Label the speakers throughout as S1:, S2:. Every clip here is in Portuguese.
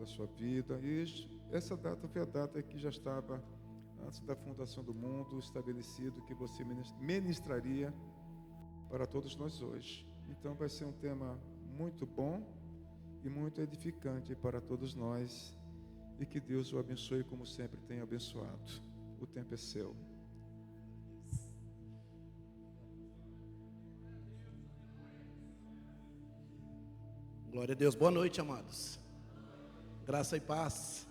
S1: sua vida. E essa data foi a data que já estava, antes da fundação do mundo, estabelecido que você ministraria para todos nós hoje. Então vai ser um tema muito bom e muito edificante para todos nós. E que Deus o abençoe como sempre tem abençoado. O tempo é seu.
S2: Glória a Deus. Boa noite, amados. Graça e paz.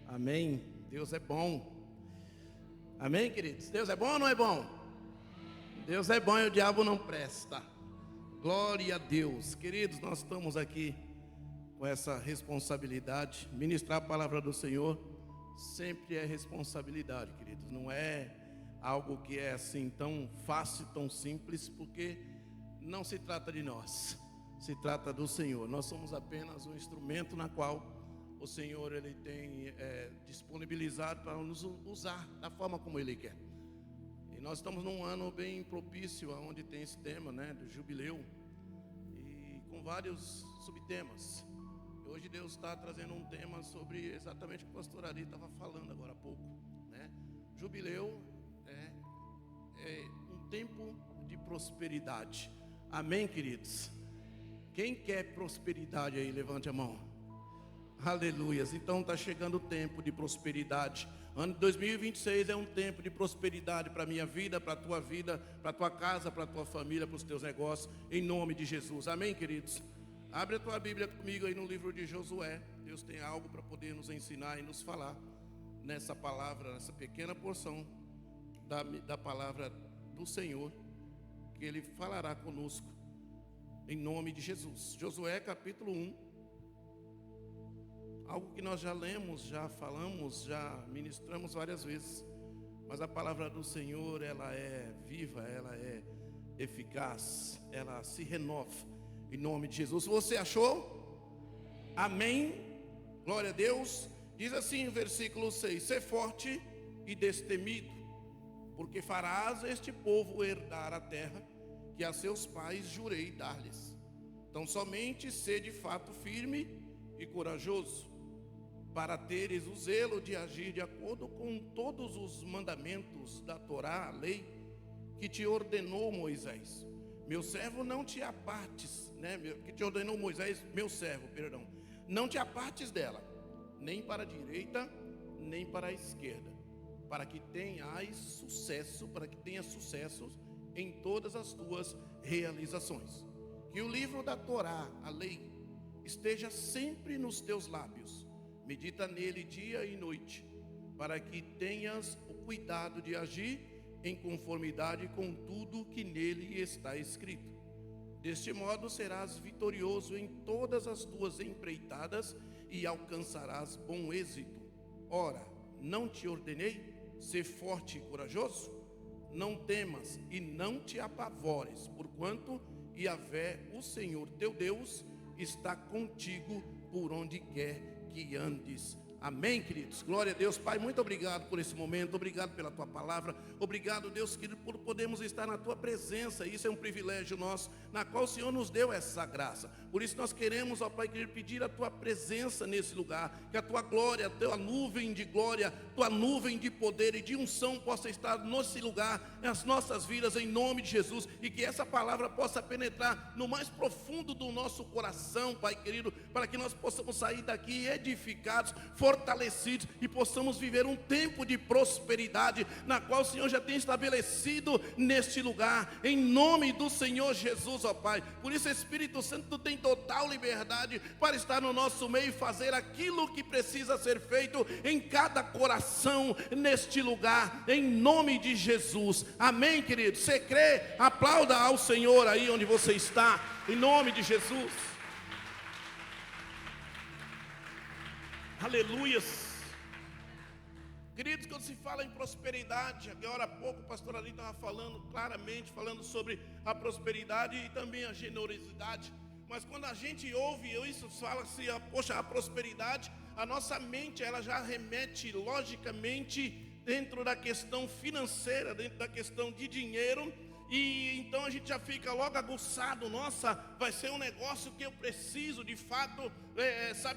S2: Amém. Deus é bom. Amém, queridos? Deus é bom ou não é bom? Deus é bom e o diabo não presta. Glória a Deus. Queridos, nós estamos aqui com essa responsabilidade. Ministrar a palavra do Senhor sempre é responsabilidade, queridos. Não é algo que é assim tão fácil, tão simples, porque não se trata de nós. Se trata do Senhor. Nós somos apenas um instrumento na qual o Senhor ele tem disponibilizado para nos usar da forma como Ele quer. E nós estamos num ano bem propício, onde tem esse tema, né, do jubileu, e com vários subtemas. Hoje Deus está trazendo um tema sobre exatamente o que o pastor Ari estava falando agora há pouco, né? Jubileu é um tempo de prosperidade. Amém, queridos? Quem quer prosperidade aí, levante a mão. Aleluias. Então está chegando o tempo de prosperidade. Ano de 2026 é um tempo de prosperidade para a minha vida, para a tua vida, para a tua casa, para a tua família, para os teus negócios, em nome de Jesus. Amém, queridos? Abre a tua Bíblia comigo aí no livro de Josué. Deus tem algo para poder nos ensinar e nos falar nessa palavra, nessa pequena porção da palavra do Senhor, que Ele falará conosco. Em nome de Jesus. Josué capítulo 1. Algo que nós já lemos, já falamos, já ministramos várias vezes. Mas a palavra do Senhor, ela é viva, ela é eficaz, ela se renova. Em nome de Jesus. Você achou? Amém? Glória a Deus. Diz assim o versículo 6: Sê forte e destemido, porque farás este povo herdar a terra que a seus pais jurei dar-lhes. Então somente sê de fato firme e corajoso, para teres o zelo de agir de acordo com todos os mandamentos da Torá, a lei, que te ordenou Moisés. Meu servo, não te apartes, que te ordenou Moisés, meu servo, perdão. Não te apartes dela, nem para a direita, nem para a esquerda, para que tenhas sucesso, em todas as tuas realizações. Que o livro da Torá, a lei, esteja sempre nos teus lábios. Medita nele dia e noite, para que tenhas o cuidado de agir em conformidade com tudo que nele está escrito. Deste modo serás vitorioso em todas as tuas empreitadas e alcançarás bom êxito. Ora, não te ordenei? Ser forte e corajoso? Não temas e não te apavores, porquanto Yahvé, o Senhor teu Deus, está contigo por onde quer que andes. Amém, queridos? Glória a Deus. Pai, muito obrigado por esse momento, obrigado pela tua palavra, obrigado, Deus querido, por podermos estar na tua presença. Isso é um privilégio nosso, na qual o Senhor nos deu essa graça. Por isso nós queremos, ó Pai querido, pedir a tua presença nesse lugar, que a tua glória, a tua nuvem de glória, tua nuvem de poder e de unção possa estar nesse lugar, nas nossas vidas, em nome de Jesus, e que essa palavra possa penetrar no mais profundo do nosso coração, Pai querido, para que nós possamos sair daqui edificados, fortalecidos, e possamos viver um tempo de prosperidade, na qual o Senhor já tem estabelecido neste lugar, em nome do Senhor Jesus, ó Pai. Por isso, Espírito Santo, tu tem total liberdade para estar no nosso meio e fazer aquilo que precisa ser feito em cada coração neste lugar, em nome de Jesus. Amém, querido? Você crê? Aplauda ao Senhor aí onde você está, em nome de Jesus. Aleluias. Queridos, quando se fala em prosperidade, agora há pouco o pastor Ali estava falando claramente, falando sobre a prosperidade e também a generosidade. Mas quando a gente ouve isso, fala-se, poxa, a prosperidade, a nossa mente, ela já remete logicamente dentro da questão financeira, dentro da questão de dinheiro. E então a gente já fica logo aguçado. Nossa, vai ser um negócio que eu preciso de fato,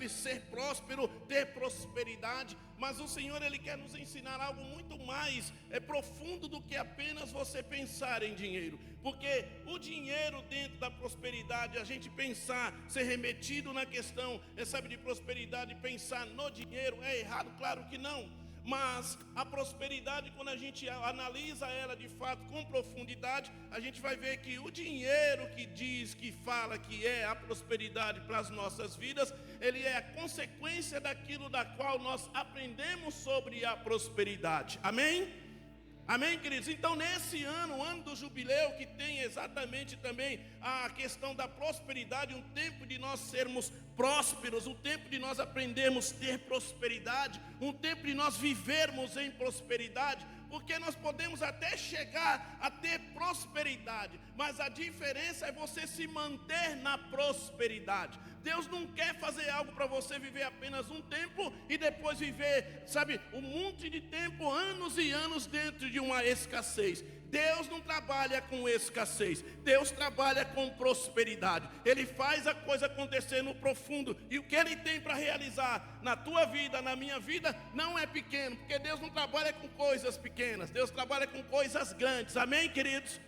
S2: ser próspero, ter prosperidade. Mas o Senhor, Ele quer nos ensinar algo muito mais profundo do que apenas você pensar em dinheiro. Porque o dinheiro dentro da prosperidade, a gente pensar, ser remetido na questão, de prosperidade, pensar no dinheiro, é errado? Claro que não. Mas a prosperidade, quando a gente analisa ela de fato com profundidade, a gente vai ver que o dinheiro que fala que é a prosperidade para as nossas vidas, ele é a consequência daquilo da qual nós aprendemos sobre a prosperidade. Amém? Amém, queridos? Então, nesse ano, o ano do jubileu, que tem exatamente também a questão da prosperidade, um tempo de nós sermos prósperos, um tempo de nós aprendermos a ter prosperidade, um tempo de nós vivermos em prosperidade, porque nós podemos até chegar a ter prosperidade, mas a diferença é você se manter na prosperidade. Deus não quer fazer algo para você viver apenas um tempo e depois viver, um monte de tempo, anos e anos dentro de uma escassez. Deus não trabalha com escassez, Deus trabalha com prosperidade. Ele faz a coisa acontecer no profundo. E o que Ele tem para realizar na tua vida, na minha vida, não é pequeno. Porque Deus não trabalha com coisas pequenas, Deus trabalha com coisas grandes. Amém, queridos?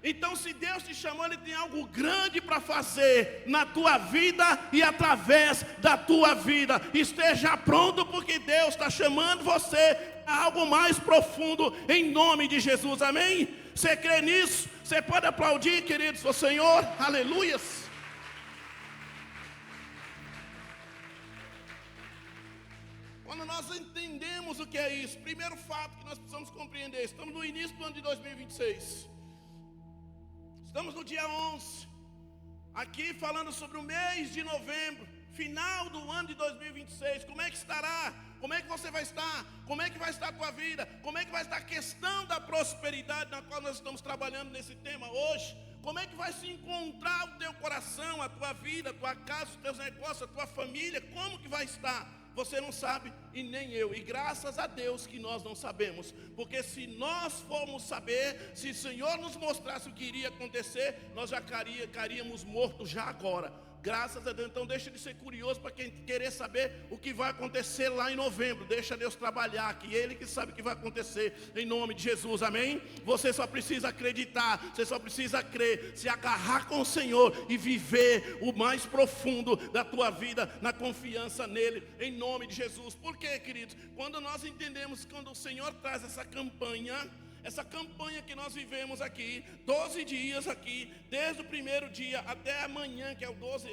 S2: Então, se Deus te chamou, Ele tem algo grande para fazer na tua vida e através da tua vida. Esteja pronto, porque Deus está chamando você a algo mais profundo, em nome de Jesus. Amém? Você crê nisso? Você pode aplaudir, queridos, o Senhor. Aleluias. Quando nós entendemos o que é isso, primeiro fato que nós precisamos compreender: estamos no início do ano de 2026. Estamos no dia 11, aqui falando sobre o mês de novembro, final do ano de 2026. Como é que estará? Como é que você vai estar? Como é que vai estar a tua vida? Como é que vai estar a questão da prosperidade na qual nós estamos trabalhando nesse tema hoje? Como é que vai se encontrar o teu coração, a tua vida, a tua casa, os teus negócios, a tua família? Como que vai estar? Você não sabe e nem eu, e graças a Deus que nós não sabemos, porque se nós formos saber, se o Senhor nos mostrasse o que iria acontecer, nós já caíríamos mortos já agora. Graças a Deus. Então deixa de ser curioso para quem querer saber o que vai acontecer lá em novembro. Deixa Deus trabalhar aqui, Ele que sabe o que vai acontecer, em nome de Jesus. Amém? Você só precisa acreditar, você só precisa crer, se agarrar com o Senhor e viver o mais profundo da tua vida na confiança nele, em nome de Jesus. Por quê, queridos? Quando nós entendemos, quando o Senhor traz essa campanha que nós vivemos aqui, 12 dias aqui, desde o primeiro dia até amanhã, que é o 12,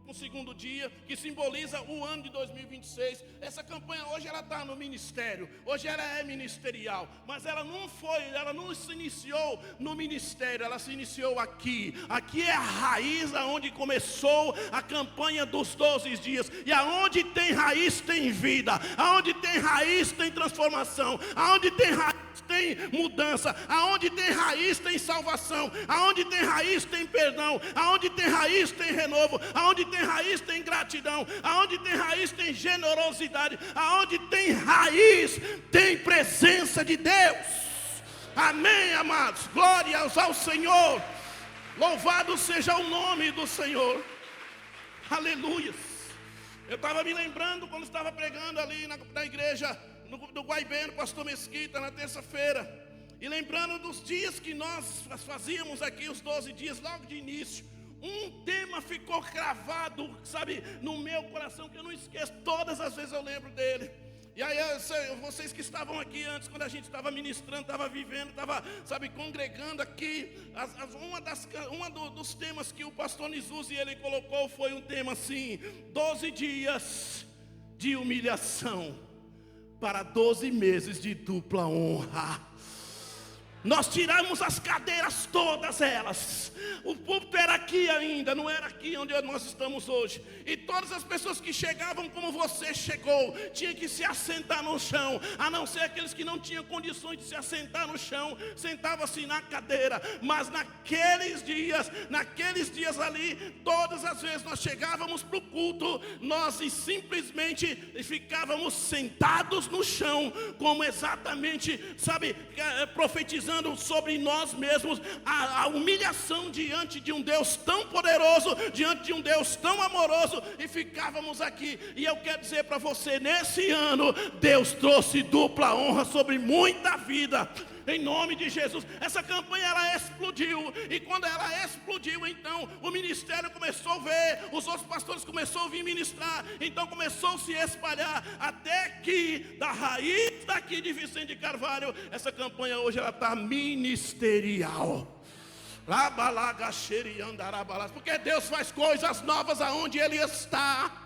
S2: o segundo dia, que simboliza o ano de 2026. Essa campanha hoje ela está no ministério, hoje ela é ministerial, mas ela não se iniciou no ministério, ela se iniciou aqui. Aqui é a raiz aonde começou a campanha dos 12 dias, e aonde tem raiz tem vida, aonde tem raiz tem transformação, aonde tem raiz tem mudança, aonde tem raiz tem salvação, aonde tem raiz tem perdão, aonde tem raiz tem renovo, aonde tem raiz tem gratidão, aonde tem raiz tem generosidade, aonde tem raiz tem presença de Deus. Amém, amados? Glórias ao Senhor, louvado seja o nome do Senhor. Aleluia. Eu estava me lembrando quando estava pregando ali na igreja do Guaibeno, pastor Mesquita, na terça-feira, e lembrando dos dias que nós fazíamos aqui, os 12 dias, logo de início, um tema ficou cravado, no meu coração, que eu não esqueço. Todas as vezes eu lembro dele. E aí, vocês que estavam aqui antes, quando a gente estava ministrando, estava vivendo, estava, congregando aqui, dos temas que o pastor Nizuzi ele colocou foi um tema assim: 12 dias de humilhação para 12 meses de dupla honra. Nós tiramos as cadeiras, todas elas. O púlpito era aqui ainda, não era aqui onde nós estamos hoje. E todas as pessoas que chegavam como você chegou, tinham que se assentar no chão. A não ser aqueles que não tinham condições de se assentar no chão, sentavam-se na cadeira. Mas naqueles dias ali, todas as vezes nós chegávamos para o culto, nós simplesmente ficávamos sentados no chão, como exatamente, profetizando pensando sobre nós mesmos, a humilhação diante de um Deus tão poderoso, diante de um Deus tão amoroso, e ficávamos aqui. E eu quero dizer para você, nesse ano, Deus trouxe dupla honra sobre muita vida. Em nome de Jesus. Essa campanha ela explodiu. E quando ela explodiu, então o ministério começou a ver, os outros pastores começaram a vir ministrar. Então começou a se espalhar, até que da raiz daqui de Vicente de Carvalho, essa campanha hoje ela está ministerial. Porque Deus faz coisas novas aonde Ele está.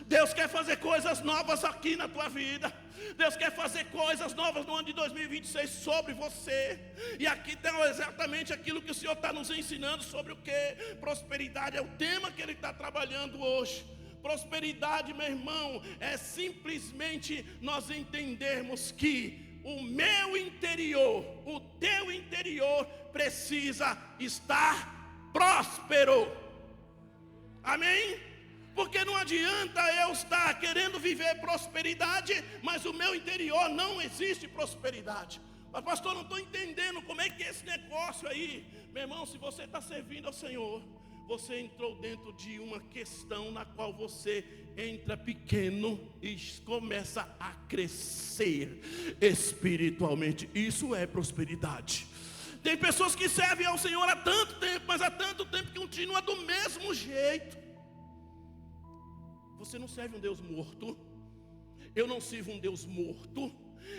S2: Deus quer fazer coisas novas aqui na tua vida. Deus quer fazer coisas novas no ano de 2026 sobre você. E aqui está exatamente aquilo que o Senhor está nos ensinando sobre o que? Prosperidade é o tema que Ele está trabalhando hoje. Prosperidade, meu irmão, é simplesmente nós entendermos que o meu interior, o teu interior precisa estar próspero. Amém? Porque não adianta eu estar querendo viver prosperidade, mas o meu interior não existe prosperidade. Mas pastor, não estou entendendo como é que é esse negócio aí. Meu irmão, se você está servindo ao Senhor, você entrou dentro de uma questão na qual você entra pequeno e começa a crescer espiritualmente. Isso é prosperidade. Tem pessoas que servem ao Senhor há tanto tempo, mas há tanto tempo que continua do mesmo jeito. Você não serve um Deus morto. Eu não sirvo um Deus morto.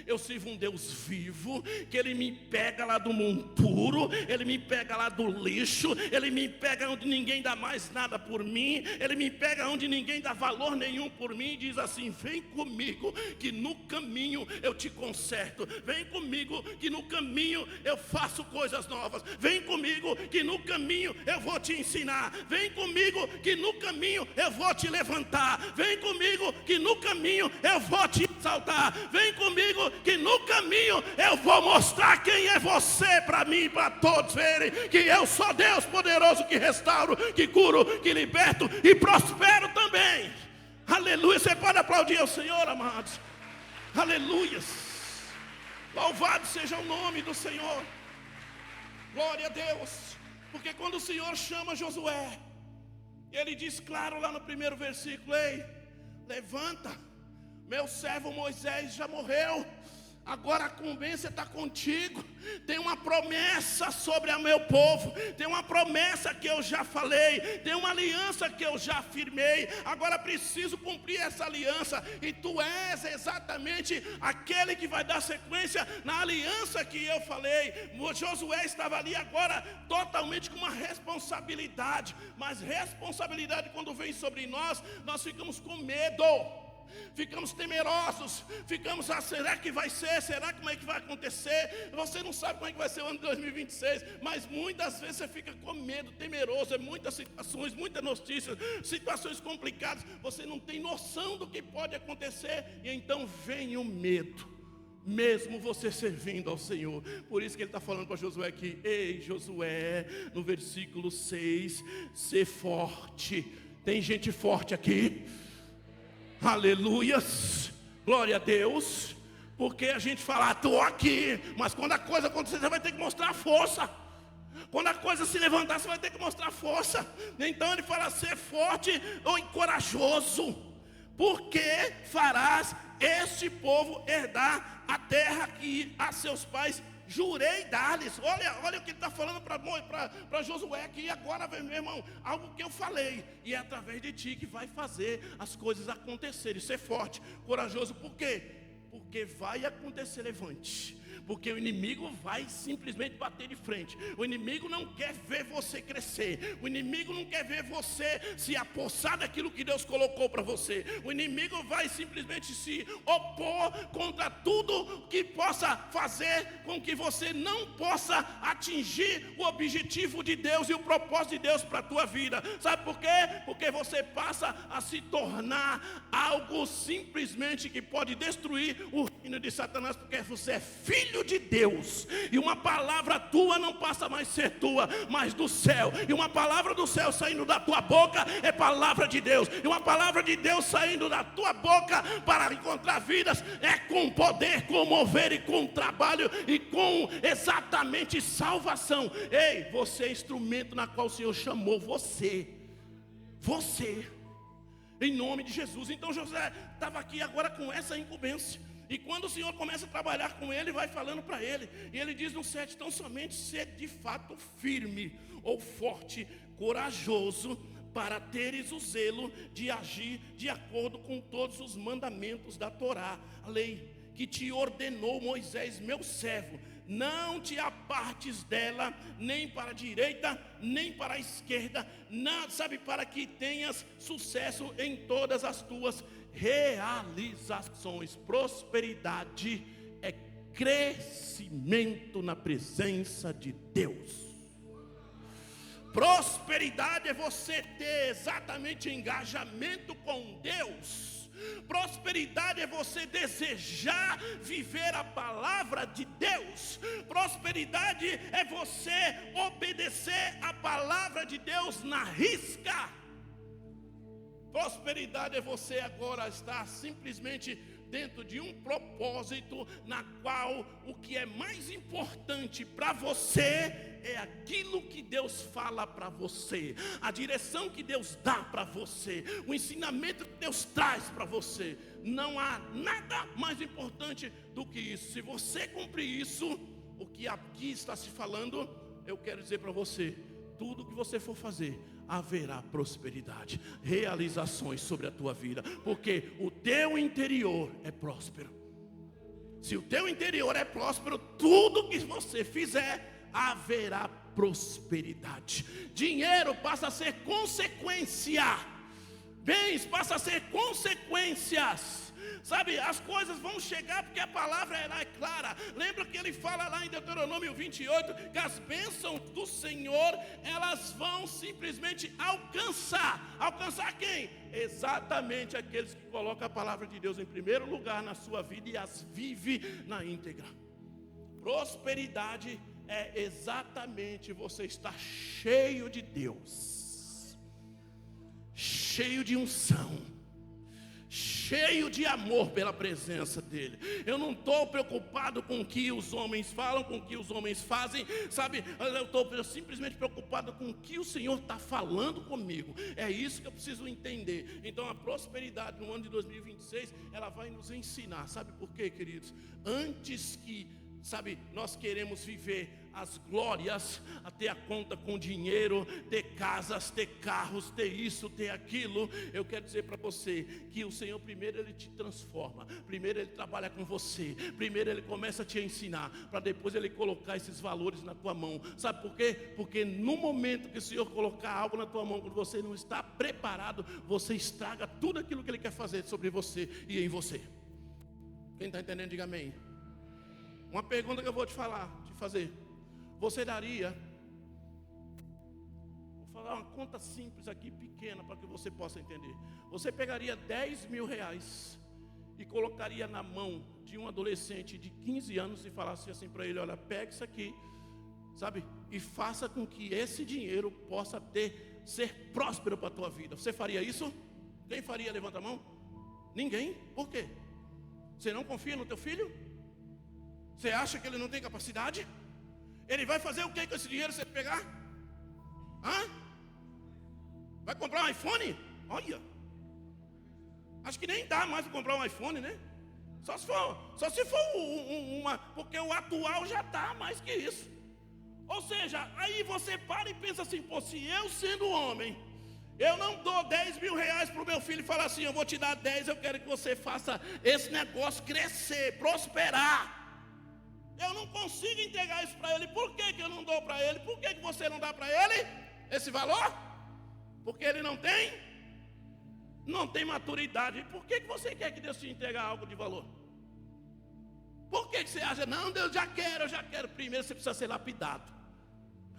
S2: Eu sirvo um Deus vivo, que Ele me pega lá do monturo, Ele me pega lá do lixo, Ele me pega onde ninguém dá mais nada por mim, Ele me pega onde ninguém dá valor nenhum por mim, e diz assim: vem comigo que no caminho eu te conserto, vem comigo que no caminho eu faço coisas novas, vem comigo que no caminho eu vou te ensinar, vem comigo que no caminho eu vou te levantar, vem comigo que no caminho eu vou te exaltar, vem comigo que no caminho eu vou mostrar quem é você para mim e para todos verem que eu sou Deus poderoso, que restauro, que curo, que liberto e prospero também. Aleluia. Você pode aplaudir ao Senhor, amados. Aleluias. Louvado seja o nome do Senhor. Glória a Deus. Porque quando o Senhor chama Josué, Ele diz claro lá no primeiro versículo: ei, levanta, meu servo Moisés já morreu, agora a incumbência está contigo. Tem uma promessa sobre o meu povo, tem uma promessa que eu já falei, tem uma aliança que eu já firmei. Agora preciso cumprir essa aliança, e tu és exatamente aquele que vai dar sequência na aliança que eu falei. Josué estava ali agora totalmente com uma responsabilidade, mas responsabilidade, quando vem sobre nós, nós ficamos com medo, ficamos temerosos, ficamos: será que vai ser? Será como é que vai acontecer? Você não sabe como é que vai ser o ano de 2026, mas muitas vezes você fica com medo, temeroso. É muitas situações, muitas notícias, situações complicadas, você não tem noção do que pode acontecer, e então vem o medo, mesmo você servindo ao Senhor. Por isso que Ele está falando para Josué aqui: ei Josué, no versículo 6, ser forte. Tem gente forte aqui? Aleluias, glória a Deus. Porque a gente fala: estou aqui, mas quando a coisa acontecer, você vai ter que mostrar força. Quando a coisa se levantar, você vai ter que mostrar força. Então Ele fala: ser forte ou corajoso, porque farás este povo herdar a terra que a seus pais jurei dar-lhes. Olha o que Ele está falando para Josué aqui. Agora, meu irmão, algo que eu falei, e é através de ti que vai fazer as coisas acontecerem. Ser forte, corajoso. Por quê? Porque vai acontecer levante. Porque o inimigo vai simplesmente bater de frente. O inimigo não quer ver você crescer. O inimigo não quer ver você se apossar daquilo que Deus colocou para você. O inimigo vai simplesmente se opor contra tudo que possa fazer com que você não possa atingir o objetivo de Deus e o propósito de Deus para a tua vida. Sabe por quê? Porque você passa a se tornar algo simplesmente que pode destruir o reino de Satanás, porque você é filho filho de Deus. E uma palavra tua não passa mais a ser tua, mas do céu. E uma palavra do céu saindo da tua boca é palavra de Deus. E uma palavra de Deus saindo da tua boca para encontrar vidas é com poder, com mover e com trabalho e com exatamente salvação. Ei, você é instrumento na qual o Senhor chamou você. Você, em nome de Jesus. Então José estava aqui agora com essa incumbência. E quando o Senhor começa a trabalhar com ele, vai falando para ele. E ele diz no 7, então somente ser de fato firme ou forte, corajoso, para teres o zelo de agir de acordo com todos os mandamentos da Torá, a lei que te ordenou Moisés, meu servo. Não te apartes dela, nem para a direita, nem para a esquerda, para que tenhas sucesso em todas as tuas realizações. Prosperidade é crescimento na presença de Deus. Prosperidade é você ter exatamente engajamento com Deus. Prosperidade é você desejar viver a palavra de Deus. Prosperidade é você obedecer a palavra de Deus na risca. Prosperidade é você agora estar simplesmente dentro de um propósito na qual o que é mais importante para você é aquilo que Deus fala para você, a direção que Deus dá para você, o ensinamento que Deus traz para você. Não há nada mais importante do que isso. Se você cumprir isso, o que aqui está se falando, eu quero dizer para você, tudo que você for fazer, haverá prosperidade, realizações sobre a tua vida, porque o teu interior é próspero. Se o teu interior é próspero, tudo que você fizer, haverá prosperidade. Dinheiro passa a ser consequência, bens passa a ser consequências. Sabe, as coisas vão chegar porque a palavra é clara. Lembra que ele fala lá em Deuteronômio 28, que as bênçãos do Senhor, elas vão simplesmente alcançar. Alcançar quem? Exatamente aqueles que colocam a palavra de Deus em primeiro lugar na sua vida e as vive na íntegra. Prosperidade é exatamente você estar cheio de Deus, cheio de unção, cheio de amor pela presença dele. Eu não estou preocupado com o que os homens falam, com o que os homens fazem, sabe? Eu estou simplesmente preocupado com o que o Senhor está falando comigo. É isso que eu preciso entender. Então a prosperidade no ano de 2026, ela vai nos ensinar. Sabe por quê, queridos? Antes que, nós queremos viver as glórias, a ter a conta com dinheiro, ter casas, ter carros, ter isso, ter aquilo. Eu quero dizer para você que o Senhor primeiro ele te transforma, primeiro ele trabalha com você, primeiro ele começa a te ensinar, para depois ele colocar esses valores na tua mão. Sabe por quê? Porque no momento que o Senhor colocar algo na tua mão, quando você não está preparado, você estraga tudo aquilo que ele quer fazer sobre você e em você. Quem está entendendo, diga amém. Uma pergunta que eu vou te fazer. Você daria, vou falar uma conta simples aqui, pequena, para que você possa entender. Você pegaria 10 mil reais e colocaria na mão de um adolescente de 15 anos e falasse assim para ele: olha, pega isso aqui, e faça com que esse dinheiro possa ser próspero para a tua vida. Você faria isso? Quem faria? Levanta a mão. Ninguém. Por quê? Você não confia no teu filho? Você acha que ele não tem capacidade? Ele vai fazer o que com esse dinheiro você pegar? Vai comprar um iPhone? Olha, acho que nem dá mais para comprar um iPhone, né? Só se for uma, porque o atual já está mais que isso. Ou seja, aí você para e pensa assim: pô, se eu sendo homem, eu não dou 10 mil reais para o meu filho e falo assim: eu vou te dar 10, eu quero que você faça esse negócio crescer, prosperar. Eu não consigo entregar isso para ele. Por que eu não dou para ele? Por que você não dá para ele esse valor? Porque ele não tem maturidade. Por que você quer que Deus te entregue algo de valor? Por que você acha: não, Deus, eu já quero. Primeiro você precisa ser lapidado.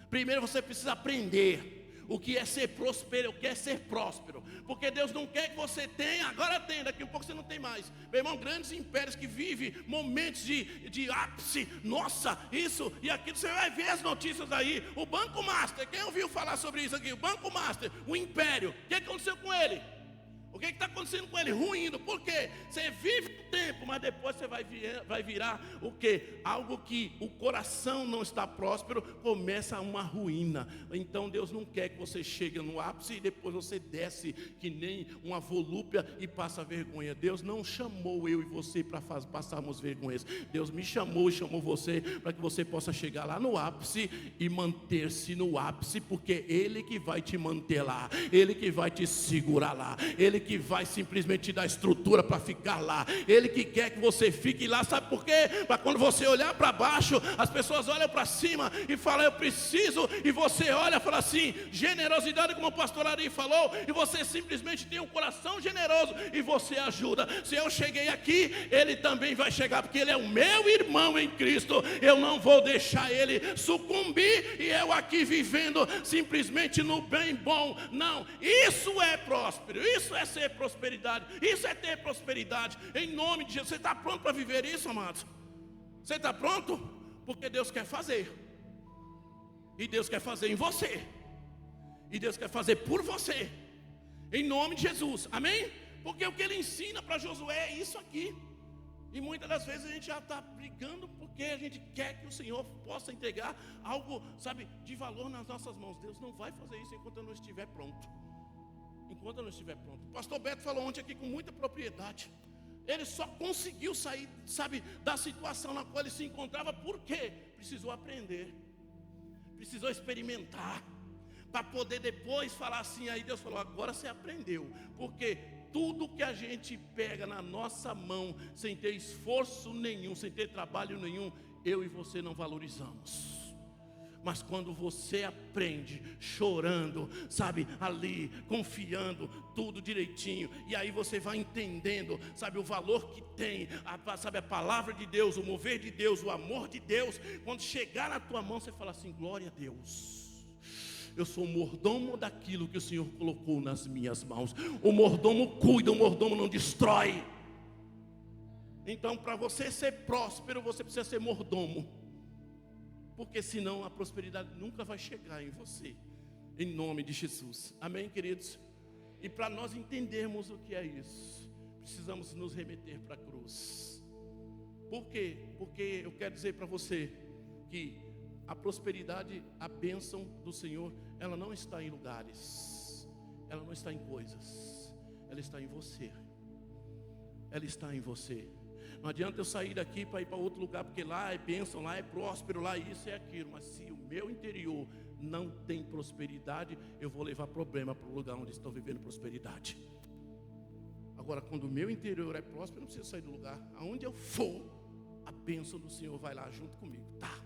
S2: Primeiro você precisa aprender. o que é ser próspero, o que é ser próspero. Porque Deus não quer que você tenha, agora tem, daqui a pouco você não tem mais. Meu irmão, grandes impérios que vivem momentos de ápice, nossa, isso e aquilo, você vai ver as notícias aí. O Banco Master, quem ouviu falar sobre isso aqui? O Banco Master, o império, o que aconteceu com ele? O que está acontecendo com ele? Ruindo. Por quê? Você vive um tempo, mas depois você vai virar o quê? Algo que o coração não está próspero, começa uma ruína. Então Deus não quer que você chegue no ápice e depois você desce que nem uma volúpia e passa vergonha. Deus não chamou eu e você para passarmos vergonhas. Deus me chamou e chamou você para que você possa chegar lá no ápice e manter-se no ápice, porque Ele que vai te manter lá, Ele que vai te segurar lá, Ele que vai simplesmente te dar estrutura para ficar lá, Ele que quer que você fique lá. Sabe por quê? Para quando você olhar para baixo, as pessoas olham para cima e falam, eu preciso, e você olha e fala assim, generosidade, como o pastor Ari falou, e você simplesmente tem um coração generoso e você ajuda. Se eu cheguei aqui, ele também vai chegar, porque ele é o meu irmão em Cristo. Eu não vou deixar ele sucumbir e eu aqui vivendo simplesmente no bem bom. Não, isso é próspero, isso é ser prosperidade, isso é ter prosperidade, em nome de Jesus. Você está pronto para viver isso, amados? Você está pronto? Porque Deus quer fazer, e Deus quer fazer em você, e Deus quer fazer por você, em nome de Jesus, amém? Porque o que Ele ensina para Josué é isso aqui, e muitas das vezes a gente já está brigando, porque a gente quer que o Senhor possa entregar algo, sabe, de valor nas nossas mãos. Deus não vai fazer isso enquanto eu não estiver pronto. Enquanto eu não estiver pronto. O pastor Beto falou ontem aqui com muita propriedade. Ele só conseguiu sair, sabe, da situação na qual ele se encontrava. Por quê? Precisou aprender, precisou experimentar, para poder depois falar assim. Aí Deus falou, agora você aprendeu. Porque tudo que a gente pega na nossa mão, sem ter esforço nenhum, sem ter trabalho nenhum, eu e você não valorizamos. Mas quando você aprende, chorando, sabe, ali, confiando, tudo direitinho, e aí você vai entendendo, sabe, o valor que tem, sabe, a palavra de Deus, o mover de Deus, o amor de Deus. Quando chegar na tua mão, você fala assim, glória a Deus, eu sou o mordomo daquilo que o Senhor colocou nas minhas mãos. O mordomo cuida, o mordomo não destrói. Então, para você ser próspero, você precisa ser mordomo, porque senão a prosperidade nunca vai chegar em você, em nome de Jesus, amém, queridos? E para nós entendermos o que é isso, precisamos nos remeter para a cruz. Por quê? Porque eu quero dizer para você que a prosperidade, a bênção do Senhor, ela não está em lugares, ela não está em coisas, ela está em você. Ela está em você. Não adianta eu sair daqui para ir para outro lugar, porque lá é bênção, lá é próspero, lá isso e aquilo. Mas se o meu interior não tem prosperidade, eu vou levar problema para o lugar onde estou vivendo prosperidade. Agora, quando o meu interior é próspero, eu não preciso sair do lugar. Aonde eu for, a bênção do Senhor vai lá junto comigo. Tá.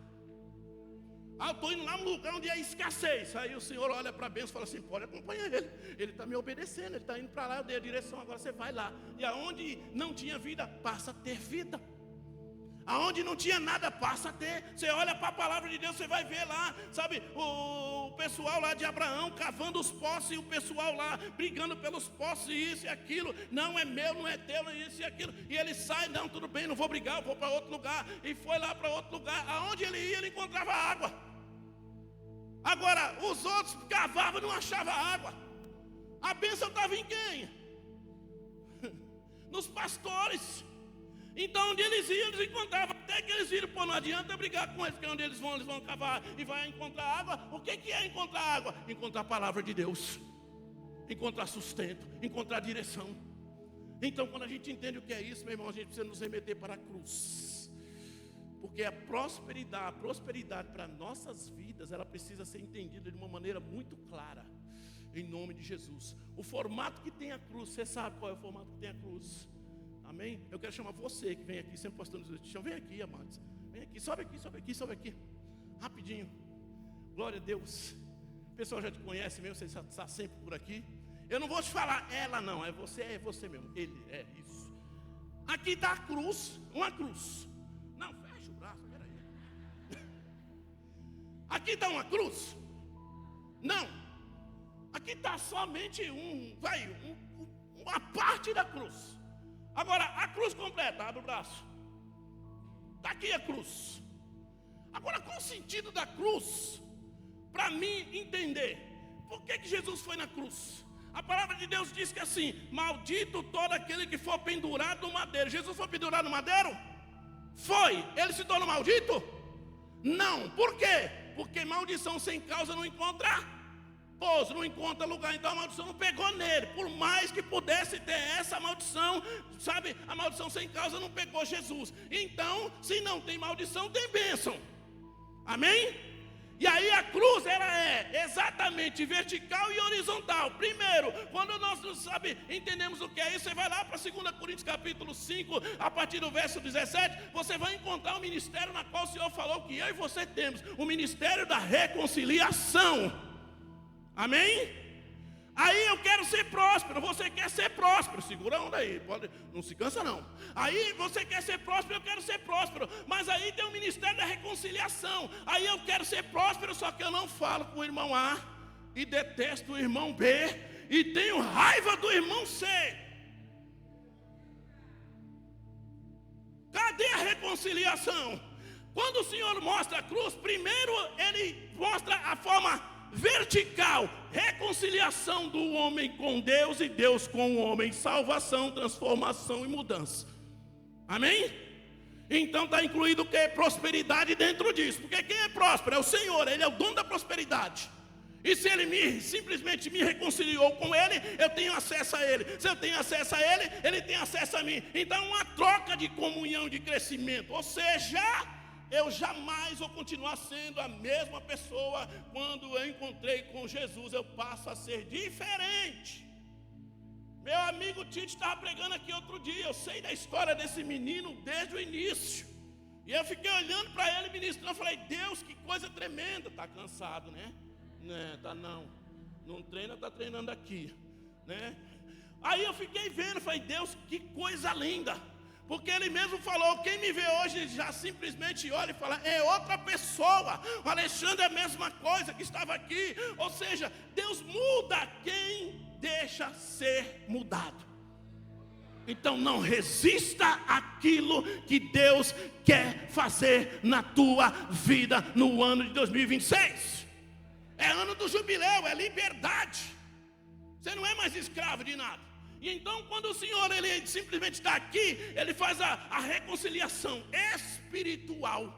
S2: Eu estou indo lá no lugar onde é escassez. Aí o Senhor olha para a bênção e fala assim, pode acompanhar ele. Ele está me obedecendo, ele está indo para lá, eu dei a direção, agora você vai lá. E aonde não tinha vida, passa a ter vida. Aonde não tinha nada, passa a ter. Você olha para a palavra de Deus, você vai ver lá, sabe, o pessoal lá de Abraão cavando os poços, e o pessoal lá brigando pelos poços, e isso e aquilo. Não é meu, não é teu, não é isso e aquilo. E ele sai, não, tudo bem, não vou brigar, eu vou para outro lugar. E foi lá para outro lugar. Aonde ele ia, ele encontrava água. Agora, os outros cavavam e não achavam água. A bênção estava em quem? Nos pastores. Então, onde eles iam, eles encontravam. Até que eles viram, pô, não adianta brigar com eles, porque onde eles vão cavar e vai encontrar água. O que é encontrar água? Encontrar a palavra de Deus, encontrar sustento, encontrar direção. Então, quando a gente entende o que é isso, meu irmão, a gente precisa nos remeter para a cruz. Porque a prosperidade para nossas vidas, ela precisa ser entendida de uma maneira muito clara, em nome de Jesus. O formato que tem a cruz, você sabe qual é o formato que tem a cruz, amém? Eu quero chamar você que vem aqui, sempre postando nos vídeos, vem aqui, amados, vem aqui, sobe aqui, rapidinho, glória a Deus. O pessoal já te conhece mesmo, você está sempre por aqui. Eu não vou te falar ela não, é você mesmo, ele, é isso. Aqui está a cruz, uma cruz. Não, fecha o braço, peraí. Aqui está uma cruz? Não. Aqui está somente uma parte da cruz. Agora, a cruz completa, abre o braço. Está aqui a cruz. Agora, qual o sentido da cruz? Para mim entender, por que Jesus foi na cruz? A palavra de Deus diz que assim: maldito todo aquele que for pendurado no madeiro. Jesus foi pendurado no madeiro? Foi. Ele se tornou maldito? Não. Por quê? Porque maldição sem causa não encontra pouso, não encontra lugar. Então a maldição não pegou nele. Por mais que pudesse ter essa maldição, sabe, a maldição sem causa não pegou Jesus. Então, se não tem maldição, tem bênção. Amém? E aí a cruz, ela é exatamente vertical e horizontal. Primeiro, quando nós, entendemos o que é isso, você vai lá para 2 Coríntios capítulo 5, a partir do verso 17, você vai encontrar o ministério na qual o Senhor falou que eu e você temos, o ministério da reconciliação. Amém? Aí eu quero ser próspero, você quer ser próspero, segura a onda aí, não se cansa não. Aí você quer ser próspero, eu quero ser próspero, mas aí tem o ministério da reconciliação. Aí eu quero ser próspero, só que eu não falo com o irmão A, e detesto o irmão B, e tenho raiva do irmão C. Cadê a reconciliação? Quando o Senhor mostra a cruz, primeiro Ele mostra a forma vertical, reconciliação do homem com Deus e Deus com o homem, salvação, transformação e mudança. Amém? Então está incluído o que? Prosperidade dentro disso, porque quem é próspero é o Senhor, Ele é o dono da prosperidade. E se Ele simplesmente me reconciliou com Ele, eu tenho acesso a Ele. Se eu tenho acesso a Ele, Ele tem acesso a mim. Então é uma troca de comunhão, de crescimento. Ou seja, eu jamais vou continuar sendo a mesma pessoa. Quando eu encontrei com Jesus, eu passo a ser diferente. Meu amigo Tite estava pregando aqui outro dia. Eu sei da história desse menino desde o início. E eu fiquei olhando para ele ministrando. Eu falei: Deus, que coisa tremenda. Está cansado, né? Não, tá não. Não treina, está treinando aqui, né? Aí eu fiquei vendo. Falei: Deus, que coisa linda. Porque Ele mesmo falou: quem me vê hoje já simplesmente olha e fala: é outra pessoa. O Alexandre é a mesma coisa que estava aqui. Ou seja, Deus muda quem deixa ser mudado. Então não resista àquilo que Deus quer fazer na tua vida no ano de 2026. É ano do jubileu, é liberdade. Você não é mais escravo de nada. E então quando o Senhor Ele simplesmente está aqui, Ele faz a reconciliação espiritual.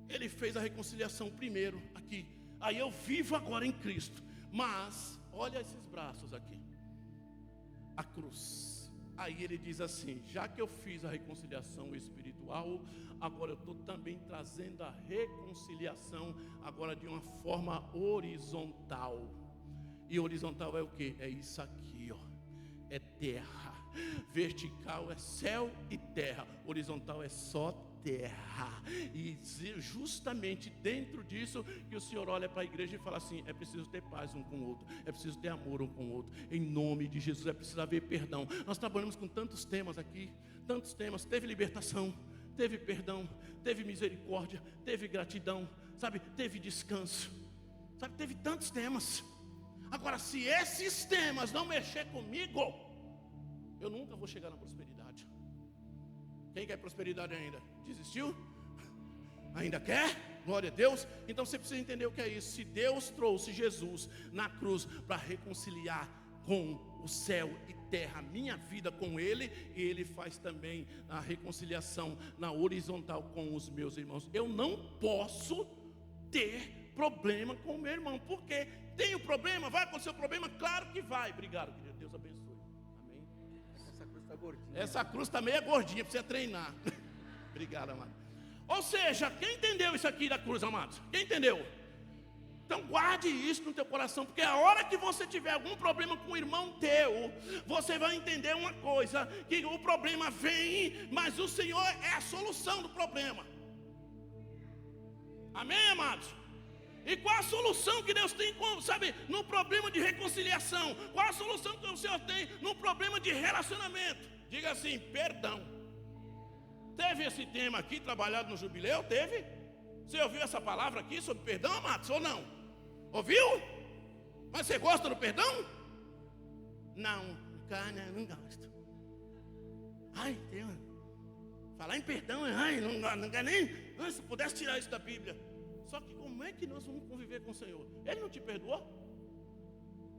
S2: Ele fez a reconciliação primeiro aqui. Aí eu vivo agora em Cristo. Mas olha esses braços aqui, a cruz. Aí Ele diz assim: já que eu fiz a reconciliação espiritual, agora eu estou também trazendo a reconciliação agora de uma forma horizontal. E horizontal é o que? É isso aqui, ó. É terra. Vertical é céu e terra. Horizontal é só terra. E justamente dentro disso que o Senhor olha para a igreja e fala assim: é preciso ter paz um com o outro, é preciso ter amor um com o outro, em nome de Jesus. É preciso haver perdão. Nós trabalhamos com tantos temas aqui, tantos temas. Teve libertação, teve perdão, teve misericórdia, teve gratidão, sabe, teve descanso, sabe, teve tantos temas. Agora, se esses temas não mexer comigo, eu nunca vou chegar na prosperidade. Quem quer prosperidade ainda? Desistiu? Ainda quer? Glória a Deus. Então você precisa entender o que é isso. Se Deus trouxe Jesus na cruz para reconciliar com o céu e terra, minha vida com Ele, e Ele faz também a reconciliação na horizontal com os meus irmãos. Eu não posso ter problema com o meu irmão. Por quê? Tem o problema? Vai acontecer o problema? Claro que vai. Obrigado, querido. Deus abençoe. Amém.
S3: Essa cruz está gordinha.
S2: Essa cruz está meio gordinha para você treinar. Obrigado, amado. Ou seja, quem entendeu isso aqui da cruz, amados? Quem entendeu? Então guarde isso no teu coração, porque a hora que você tiver algum problema com o irmão teu, você vai entender uma coisa: que o problema vem, mas o Senhor é a solução do problema. Amém, amados? E qual a solução que Deus tem, sabe, no problema de reconciliação? Qual a solução que o Senhor tem no problema de relacionamento? Diga assim: perdão. Teve esse tema aqui trabalhado no jubileu? Teve? Você ouviu essa palavra aqui sobre perdão, amados, ou não? Ouviu? Mas você gosta do perdão? Não, cara, não gosto. Ai, Deus. Falar em perdão, ai, não quer nem. Se pudesse tirar isso da Bíblia. Só que como é que nós vamos conviver com o Senhor? Ele não te perdoou?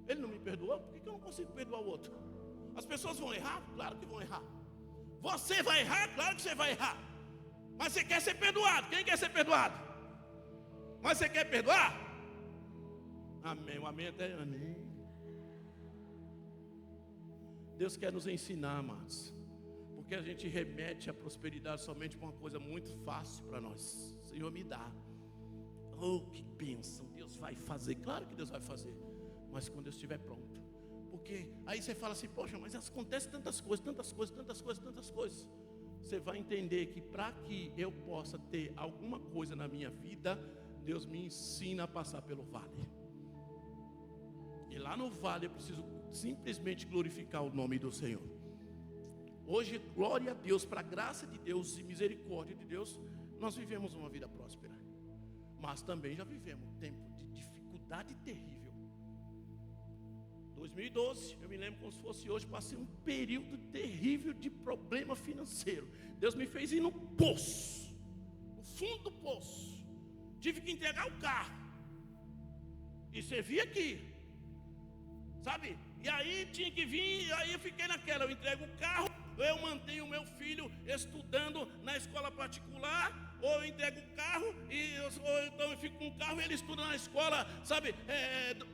S2: Ele não me perdoou? Por que eu não consigo perdoar o outro? As pessoas vão errar? Claro que vão errar. Você vai errar? Claro que você vai errar. Mas você quer ser perdoado? Quem quer ser perdoado? Mas você quer perdoar? Amém, o amém até amém. Deus quer nos ensinar, amados. Porque a gente remete a prosperidade somente para uma coisa muito fácil para nós. Senhor, me dá. Oh, que bênção, Deus vai fazer. Claro que Deus vai fazer. Mas quando eu estiver pronto. Porque aí você fala assim, poxa, mas acontece tantas coisas, tantas coisas, tantas coisas, tantas coisas. Você vai entender que para que eu possa ter alguma coisa na minha vida, Deus me ensina a passar pelo vale. E lá no vale eu preciso simplesmente glorificar o nome do Senhor. Hoje, glória a Deus, para a graça de Deus e misericórdia de Deus, nós vivemos uma vida próspera. Mas também já vivemos um tempo de dificuldade terrível. 2012, eu me lembro como se fosse hoje, passei um período terrível de problema financeiro. Deus me fez ir no poço, no fundo do poço. Tive que entregar o carro. E servir aqui, sabe? E aí tinha que vir, aí eu fiquei naquela, eu entrego o carro, eu mantenho o meu filho estudando na escola particular, ou eu entrego o carro, ou então eu fico com o carro e ele estuda na escola, sabe,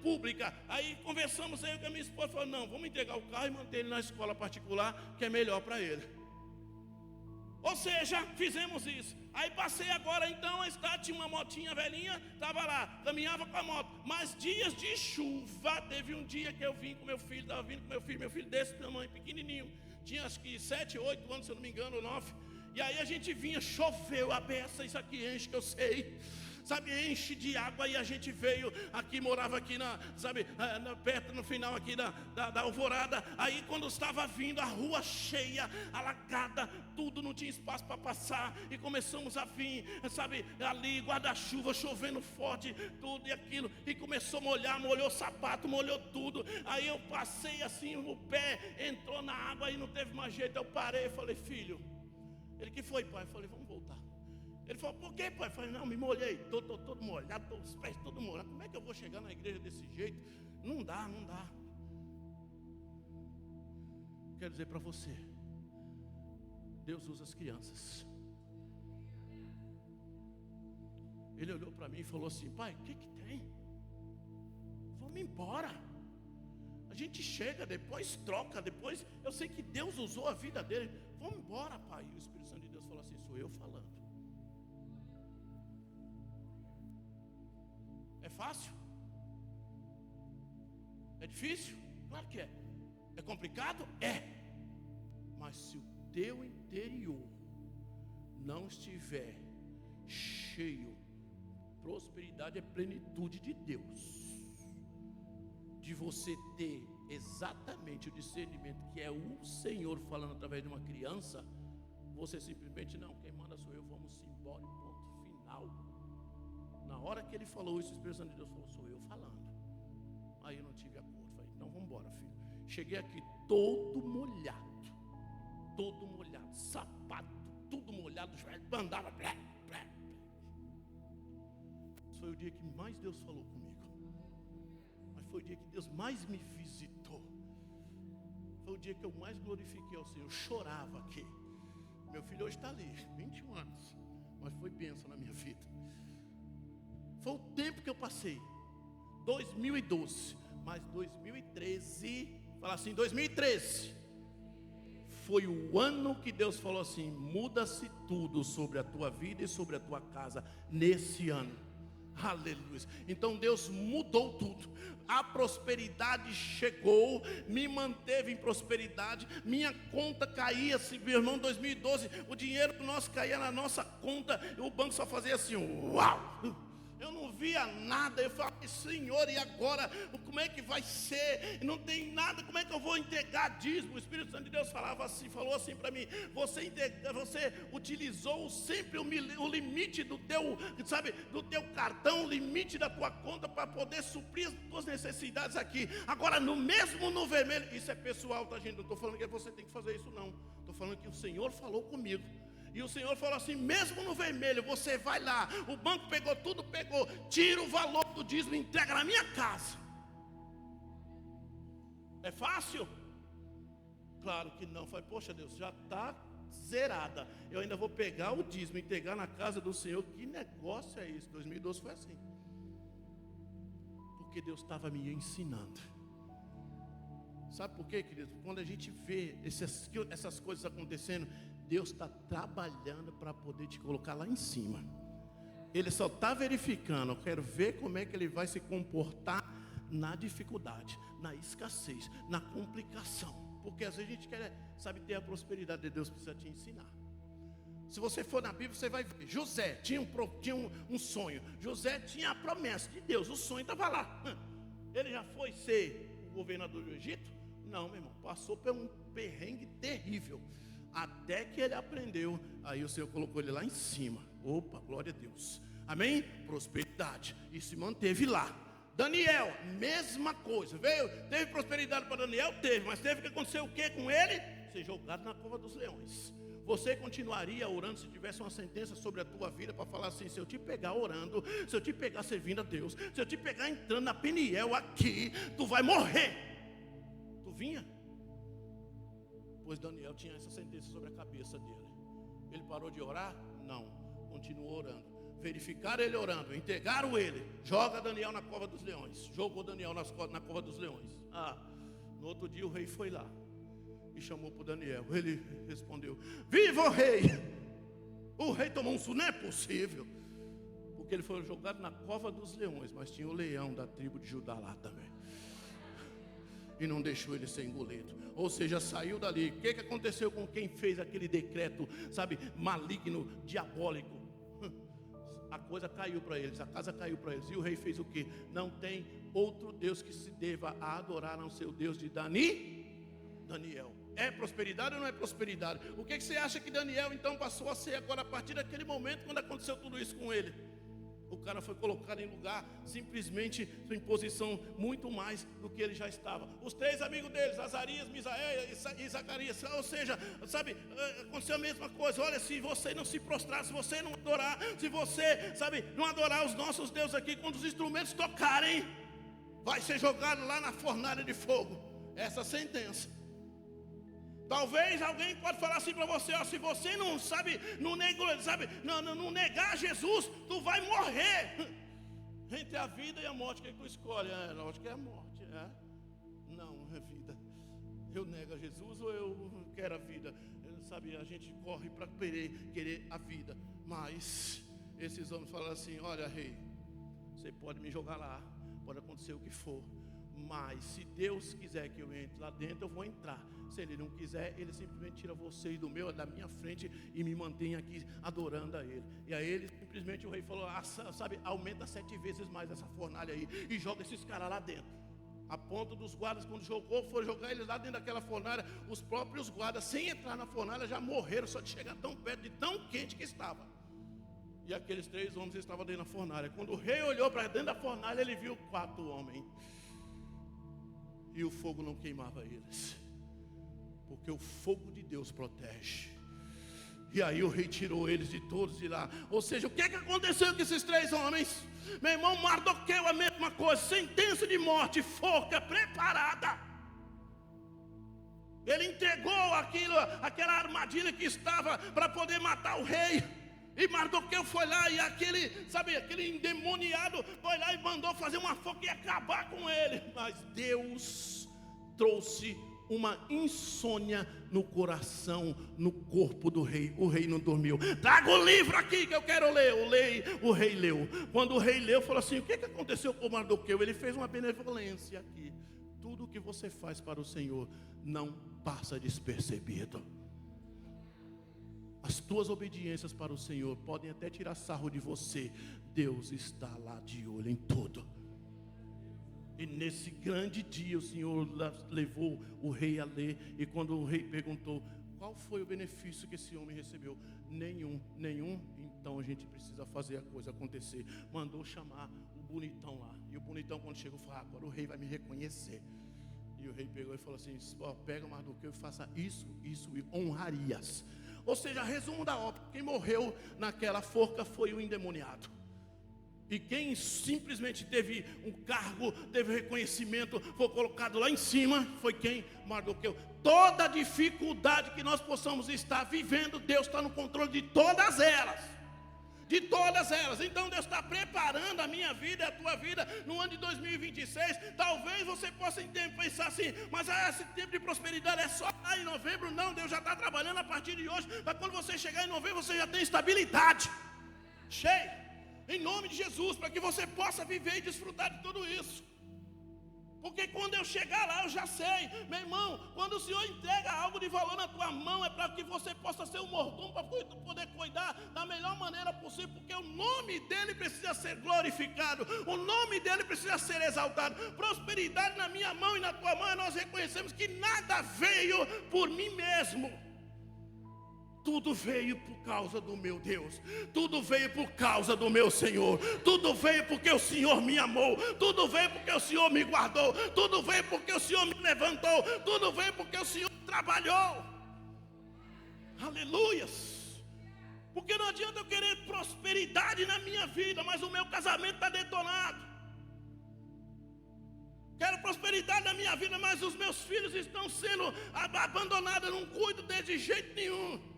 S2: pública. Aí conversamos aí com a minha esposa, falou, não, vamos entregar o carro e manter ele na escola particular, que é melhor para ele. Ou seja, fizemos isso. Aí passei agora então, tinha uma motinha velhinha, estava lá, caminhava com a moto. Mas dias de chuva, teve um dia que eu vim com meu filho, estava vindo com meu filho desse tamanho, pequenininho. Tinha acho que 7, 8 anos, se eu não me engano, 9. E aí a gente vinha, choveu, a beça, isso aqui enche que eu sei. Sabe, enche de água e a gente veio aqui, morava aqui perto no final aqui da Alvorada. Aí quando estava vindo, a rua cheia, alagada, tudo, não tinha espaço para passar. E começamos a vir, sabe, ali, guarda-chuva, chovendo forte, tudo e aquilo. E começou a molhar, molhou o sapato, molhou tudo. Aí eu passei assim, o pé entrou na água e não teve mais jeito. Eu parei e falei, filho, ele, que foi, pai? Eu falei, vamos voltar. Ele falou, por quê, pai? Eu falei, não, me molhei, estou todo molhado, estou os pés todos molhados. Como é que eu vou chegar na igreja desse jeito? Não dá. Quero dizer para você, Deus usa as crianças. Ele olhou para mim e falou assim, pai, o que tem? Vamos embora. A gente chega, depois troca, depois eu sei que Deus usou a vida dele. Vamos embora, pai. E o Espírito Santo de Deus falou assim, sou eu falando. É fácil? É difícil? Claro que é. É complicado? É. Mas se o teu interior não estiver cheio, prosperidade é plenitude de Deus, de você ter exatamente o discernimento que é o Senhor falando através de uma criança, você simplesmente não, quem manda sou eu, vamos embora, ponto final. Na hora que ele falou isso, o Espírito Santo de Deus falou, sou eu falando. Aí eu não tive acordo, falei, então vamos embora, filho. Cheguei aqui todo molhado, sapato, tudo molhado, andava, blé. Esse foi o dia que mais Deus falou comigo. Mas foi o dia que Deus mais me visitou. Foi o dia que eu mais glorifiquei ao Senhor. Eu chorava aqui. Meu filho hoje está ali, 21 anos. Mas foi bênção na minha vida. Foi o tempo que eu passei. 2012. Mas 2013, fala assim, 2013 foi o ano que Deus falou assim, muda-se tudo sobre a tua vida e sobre a tua casa nesse ano. Aleluia. Então Deus mudou tudo. A prosperidade chegou, me manteve em prosperidade. Minha conta caía, meu irmão, em 2012, o dinheiro nosso caía na nossa conta, o banco só fazia assim, uau. Eu não via nada. Eu falei, Senhor, e agora? Como é que vai ser? Não tem nada, como é que eu vou entregar dízimo? O Espírito Santo de Deus falou assim para mim: você utilizou sempre o limite do teu, sabe, do teu cartão, o limite da tua conta para poder suprir as tuas necessidades aqui. Agora, no vermelho, isso é pessoal, tá, gente? Não estou falando que você tem que fazer isso, não. Estou falando que o Senhor falou comigo. E o Senhor falou assim: mesmo no vermelho, você vai lá, o banco pegou tudo, tira o valor do dízimo e entrega na minha casa. É fácil? Claro que não. Falei, poxa Deus, já está zerada. Eu ainda vou pegar o dízimo e entregar na casa do Senhor. Que negócio é esse? 2012 foi assim. Porque Deus estava me ensinando. Sabe por quê, querido? Quando a gente vê essas coisas acontecendo, Deus está trabalhando para poder te colocar lá em cima. Ele só está verificando. Eu quero ver como é que ele vai se comportar na dificuldade, na escassez, na complicação. Porque às vezes a gente quer, sabe, ter a prosperidade de Deus, precisa te ensinar. Se você for na Bíblia, você vai ver. José tinha um sonho. José tinha a promessa de Deus. O sonho estava lá. Ele já foi ser o governador do Egito? Não, meu irmão. Passou por um perrengue terrível. Até que ele aprendeu. Aí o Senhor colocou ele lá em cima. Opa, glória a Deus. Amém? Prosperidade. E se manteve lá. Daniel, mesma coisa. Teve prosperidade para Daniel? Teve. Mas teve que acontecer o que com ele? Ser jogado na cova dos leões. Você continuaria orando se tivesse uma sentença sobre a tua vida para falar assim: se eu te pegar orando, se eu te pegar servindo a Deus, se eu te pegar entrando na Peniel aqui, tu vai morrer. Tu vinha? Pois Daniel tinha essa sentença sobre a cabeça dele. Ele parou de orar? Não, continuou orando. Verificaram ele orando, entregaram ele. Joga Daniel na cova dos leões. Jogou Daniel na cova dos leões. No outro dia o rei foi lá e chamou para Daniel. Ele respondeu: viva o rei! O rei tomou um susto. Não é possível. Porque ele foi jogado na cova dos leões. Mas tinha o leão da tribo de Judá lá também. E não deixou ele ser engolido. Ou seja, saiu dali. O que aconteceu com quem fez aquele decreto, sabe, maligno, diabólico? A coisa caiu para eles, a casa caiu para eles. E o rei fez o quê? Não tem outro Deus que se deva a adorar a não ser o Deus de Daniel. É prosperidade ou não é prosperidade? O que você acha que Daniel então passou a ser agora, a partir daquele momento, quando aconteceu tudo isso com ele? O cara foi colocado em lugar, simplesmente em posição muito mais do que ele já estava. Os três amigos deles, Azarias, Misael e Zacarias, ou seja, sabe, aconteceu a mesma coisa. Olha, se você não se prostrar, se você não adorar, se você, sabe, não adorar os nossos deuses aqui, quando os instrumentos tocarem, vai ser jogado lá na fornalha de fogo. Essa sentença. Talvez alguém pode falar assim para você: ó, se você não sabe, não negar Jesus, tu vai morrer. Entre a vida e a morte, o que tu escolhe? Lógico que é a morte. Não, é vida. Eu nego a Jesus ou eu quero a vida? Sabe, a gente corre para querer a vida. Mas esses homens falam assim: olha, rei, você pode me jogar lá, pode acontecer o que for, mas se Deus quiser que eu entre lá dentro, eu vou entrar. Se Ele não quiser, Ele simplesmente tira vocês da minha frente e me mantém aqui adorando a Ele. E aí ele simplesmente, o rei falou: sabe, aumenta 7 vezes mais essa fornalha aí e joga esses caras lá dentro. A ponto dos guardas, quando foram jogar eles lá dentro daquela fornalha, os próprios guardas, sem entrar na fornalha, já morreram só de chegar tão perto, de tão quente que estava. E aqueles 3 homens estavam dentro da fornalha. Quando o rei olhou para dentro da fornalha, ele viu 4 homens. E o fogo não queimava eles, porque o fogo de Deus protege. E aí o rei tirou eles de todos de lá. Ou seja, o que aconteceu com esses 3 homens? Meu irmão, Mardoqueu, a mesma coisa. Sentença de morte, forca preparada. Ele entregou aquela armadilha que estava para poder matar o rei. E Mardoqueu foi lá e aquele endemoniado foi lá e mandou fazer uma foca e acabar com ele. Mas Deus trouxe uma insônia no coração, no corpo do rei. O rei não dormiu. Traga o livro aqui que eu quero ler. O rei leu. Quando o rei leu, falou assim: o que aconteceu com Mardoqueu? Ele fez uma benevolência aqui. Tudo que você faz para o Senhor não passa despercebido. As tuas obediências para o Senhor podem até tirar sarro de você, Deus está lá de olho em tudo. E nesse grande dia o Senhor levou o rei a ler. E quando o rei perguntou, qual foi o benefício que esse homem recebeu? Nenhum. Então a gente precisa fazer a coisa acontecer. Mandou chamar o bonitão lá. E o bonitão, quando chegou, falou, agora o rei vai me reconhecer. E o rei pegou e falou assim, pega Mardoqueu e faça isso e honrarias. Ou seja, resumo da obra, quem morreu naquela forca foi o endemoniado. E quem simplesmente teve um cargo, teve reconhecimento, foi colocado lá em cima, foi quem? Mardoqueu. Toda dificuldade que nós possamos estar vivendo, Deus está no controle de todas elas. De todas elas. Então Deus está preparando a minha vida e a tua vida no ano de 2026. Talvez você possa pensar assim, mas esse tempo de prosperidade é só lá em novembro. Não, Deus já está trabalhando a partir de hoje. Mas quando você chegar em novembro, você já tem estabilidade. Cheio. Em nome de Jesus, para que você possa viver e desfrutar de tudo isso. Porque quando eu chegar lá, eu já sei, meu irmão, quando o Senhor entrega algo de valor na tua mão, é para que você possa ser um mordomo, para poder cuidar da melhor maneira possível, porque o nome dele precisa ser glorificado, o nome dele precisa ser exaltado. Prosperidade na minha mão e na tua mão, nós reconhecemos que nada veio por mim mesmo. Tudo veio por causa do meu Deus. Tudo veio por causa do meu Senhor. Tudo veio porque o Senhor me amou. Tudo veio porque o Senhor me guardou. Tudo veio porque o Senhor me levantou. Tudo veio porque o Senhor trabalhou. Aleluias. Porque não adianta eu querer prosperidade na minha vida, mas o meu casamento está detonado. Quero prosperidade na minha vida, mas os meus filhos estão sendo abandonados. Eu não cuido deles de jeito nenhum.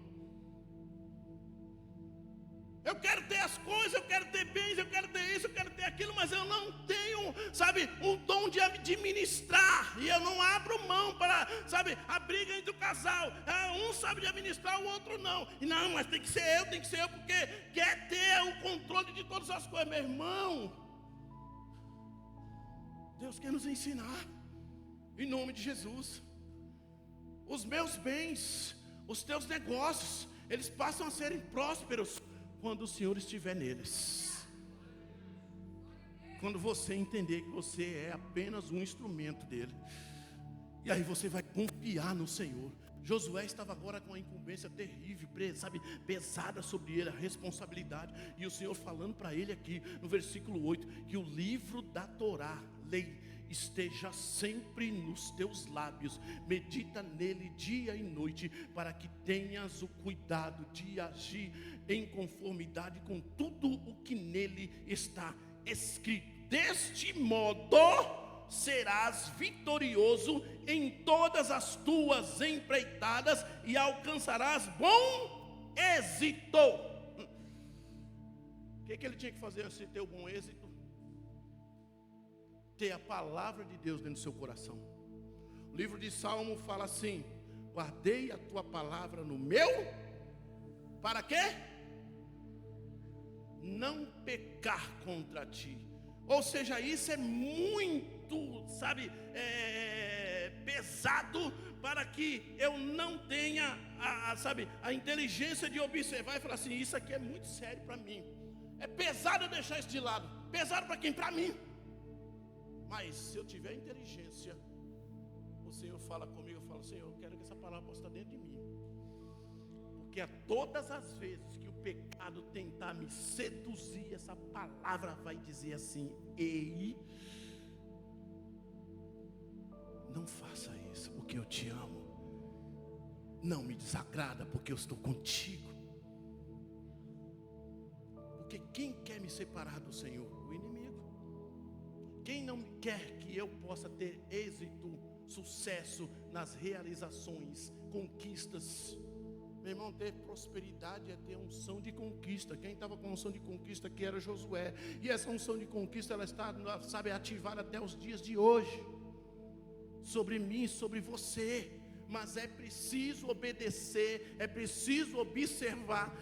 S2: Eu quero ter as coisas, eu quero ter bens, eu quero ter isso, eu quero ter aquilo, mas eu não tenho, o dom de administrar. E eu não abro mão para, a briga entre o casal. Um sabe de administrar, o outro não. E não, mas tem que ser eu, porque quer ter o controle de todas as coisas. Meu irmão, Deus quer nos ensinar, em nome de Jesus. Os meus bens, os teus negócios, eles passam a serem prósperos quando o Senhor estiver neles. Quando você entender que você é apenas um instrumento dele. E aí você vai confiar no Senhor. Josué estava agora com uma incumbência terrível, pesada sobre ele, a responsabilidade. E o Senhor falando para ele aqui, no versículo 8, que o livro da Torá, lei, esteja sempre nos teus lábios, medita nele dia e noite, para que tenhas o cuidado de agir em conformidade com tudo o que nele está escrito. Deste modo serás vitorioso em todas as tuas empreitadas e alcançarás bom êxito. O que ele tinha que fazer antes de ter o bom êxito? Ter a palavra de Deus dentro do seu coração. O livro de Salmo fala assim: guardei a tua palavra no meu, para quê? Não pecar contra ti. Ou seja, isso é muito, pesado, para que eu não tenha a inteligência de observar e falar assim, isso aqui é muito sério para mim. É pesado eu deixar isso de lado. Pesado para quem? Para mim. Mas se eu tiver inteligência, o Senhor fala comigo, eu falo, Senhor, eu quero que essa palavra possa estar dentro de mim. Porque a todas as vezes que o pecado tentar me seduzir, essa palavra vai dizer assim, ei, não faça isso, porque eu te amo. Não me desagrada, porque eu estou contigo. Porque quem quer me separar do Senhor? O inimigo. Quem não quer que eu possa ter êxito, sucesso nas realizações, conquistas? Meu irmão, ter prosperidade é ter unção de conquista. Quem estava com unção de conquista aqui era Josué. E essa unção de conquista, ela está, ativada até os dias de hoje. Sobre mim, sobre você. Mas é preciso obedecer, é preciso observar